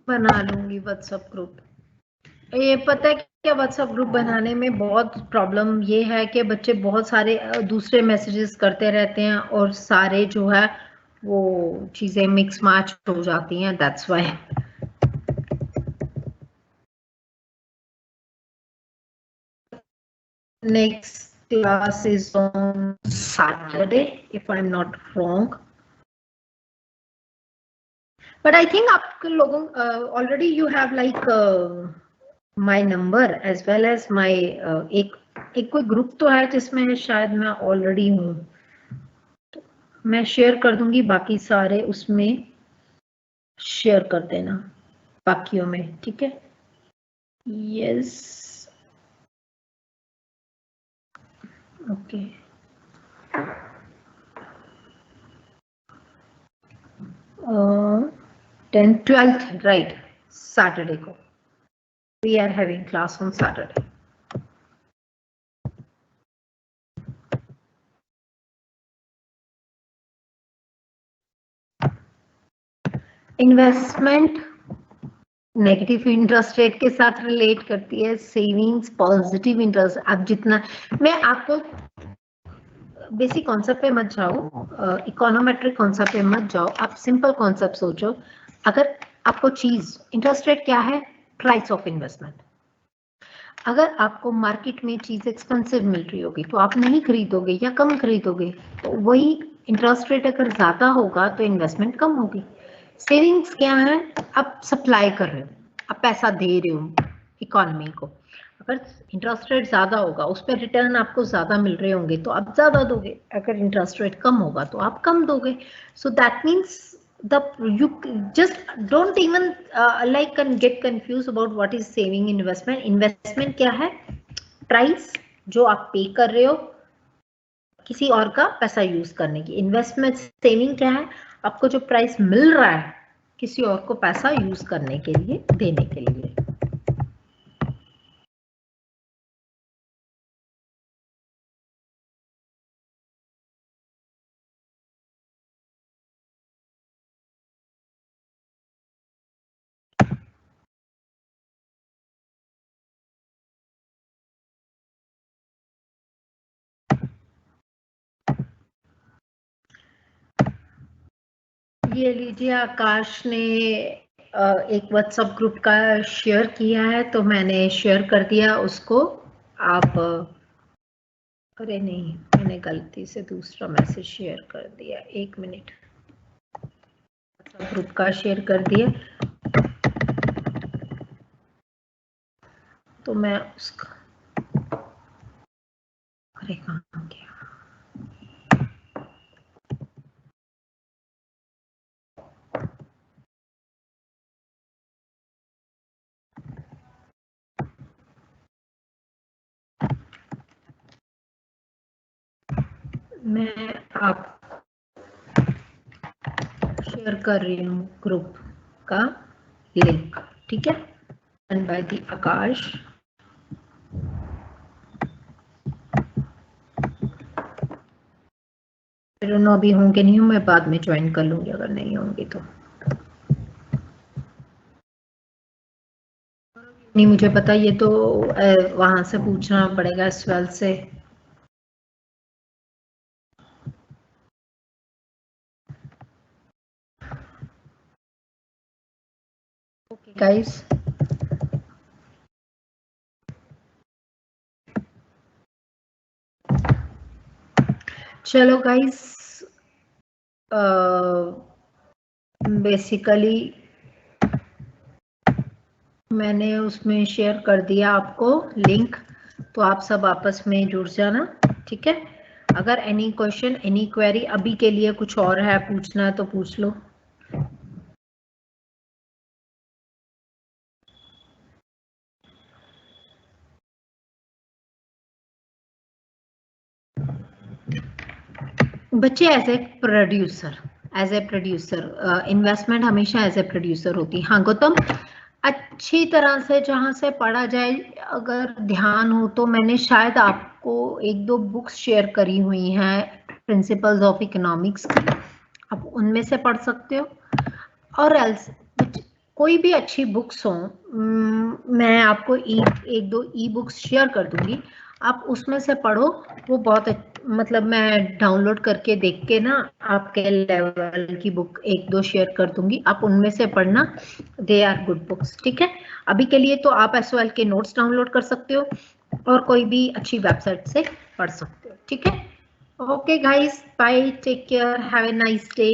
Speaker 1: बना लूंगी व्हाट्सएप ग्रुप। ये पता है क्या, व्हाट्सएप ग्रुप बनाने में बहुत प्रॉब्लम ये है कि बच्चे बहुत सारे दूसरे मैसेजेस करते रहते हैं और सारे जो है वो चीजें मिक्स मैच हो जाती हैं, that's why. Next class is on Saturday if I am not wrong, but I think आप लोगों already you have like my number as well as my एक कोई ग्रुप तो है जिसमें शायद मैं ऑलरेडी हूँ, तो मैं शेयर कर दूंगी, बाकी सारे उसमें शेयर कर देना बाकियों में, ठीक है। Yes okay, 10th 12th right, Saturday को। We are having class on Saturday. Investment negative interest rate के साथ रिलेट करती है, सेविंग्स पॉजिटिव इंटरेस्ट। आप जितना, मैं आपको बेसिक कॉन्सेप्ट पे मत जाओ, इकोनोमेट्रिक कॉन्सेप्ट पे मत जाओ, आप सिंपल कॉन्सेप्ट सोचो। अगर आपको चीज, इंटरेस्ट रेट क्या है? Price of investment. अगर आपको मार्केट में चीज एक्सपेंसिव मिल रही होगी तो आप नहीं खरीदोगे या कम खरीदोगे, तो वही इंटरेस्ट रेट अगर ज्यादा होगा तो इन्वेस्टमेंट कम होगी। सेविंग्स क्या है? आप सप्लाई कर रहे हो, आप पैसा दे रहे हो इकोनॉमी को। अगर इंटरेस्ट रेट ज्यादा होगा, उस पर रिटर्न आपको ज्यादा मिल रहे होंगे तो आप ज्यादा दोगे, अगर इंटरेस्ट रेट कम होगा तो आप कम दोगे। So that means you just don't even like and get confused about what is saving investment. Investment क्या है? प्राइस जो आप पे कर रहे हो किसी और का पैसा यूज करने की। इन्वेस्टमेंट सेविंग क्या है? आपको जो प्राइस मिल रहा है किसी और को पैसा यूज करने के लिए, देने के लिए। ये लीजिए, आकाश ने एक व्हाट्सएप ग्रुप का शेयर किया है तो मैंने शेयर कर दिया उसको। आप, अरे नहीं, मैंने गलती से दूसरा मैसेज शेयर कर दिया, 1 मिनट। व्हाट्सएप ग्रुप का शेयर कर दिया तो मैं उसका, अरे कहाँ गया? मैं आप शेयर कर रही हूँ ग्रुप का लिंक, ठीक है? एंड बाय द आकाश। अभी होंगे नहीं हूँ, मैं बाद में ज्वाइन कर लूंगी अगर नहीं होंगी तो। नहीं मुझे पता, ये तो वहां से पूछना पड़ेगा स्वेल से। ओके गाइस, चलो गाइस, बेसिकली मैंने उसमें शेयर कर दिया आपको लिंक, तो आप सब आपस में जुड़ जाना, ठीक है? अगर एनी क्वेश्चन, एनी क्वेरी अभी के लिए कुछ और है पूछना तो पूछ लो। बच्चे एज ए प्रोड्यूसर इन्वेस्टमेंट हमेशा एज ए प्रोड्यूसर होती है। हाँ गौतम, अच्छी तरह से जहां से पढ़ा जाए, अगर ध्यान हो तो मैंने शायद आपको 1-2 बुक्स शेयर करी हुई हैं प्रिंसिपल्स ऑफ इकोनॉमिक्स की, आप उनमें से पढ़ सकते हो। और एल्स कोई भी अच्छी बुक्स हो, मैं आपको 1-2 ई बुक्स शेयर कर दूंगी, आप उसमें से पढ़ो। वो बहुत मतलब मैं डाउनलोड करके देख के ना आपके लेवल की बुक 1-2 शेयर कर दूंगी, आप उनमें से पढ़ना, दे आर गुड बुक्स, ठीक है? अभी के लिए तो आप एसओएल के नोट्स डाउनलोड कर सकते हो और कोई भी अच्छी वेबसाइट से पढ़ सकते हो, ठीक है? Okay guys, bye, take care, have a nice day.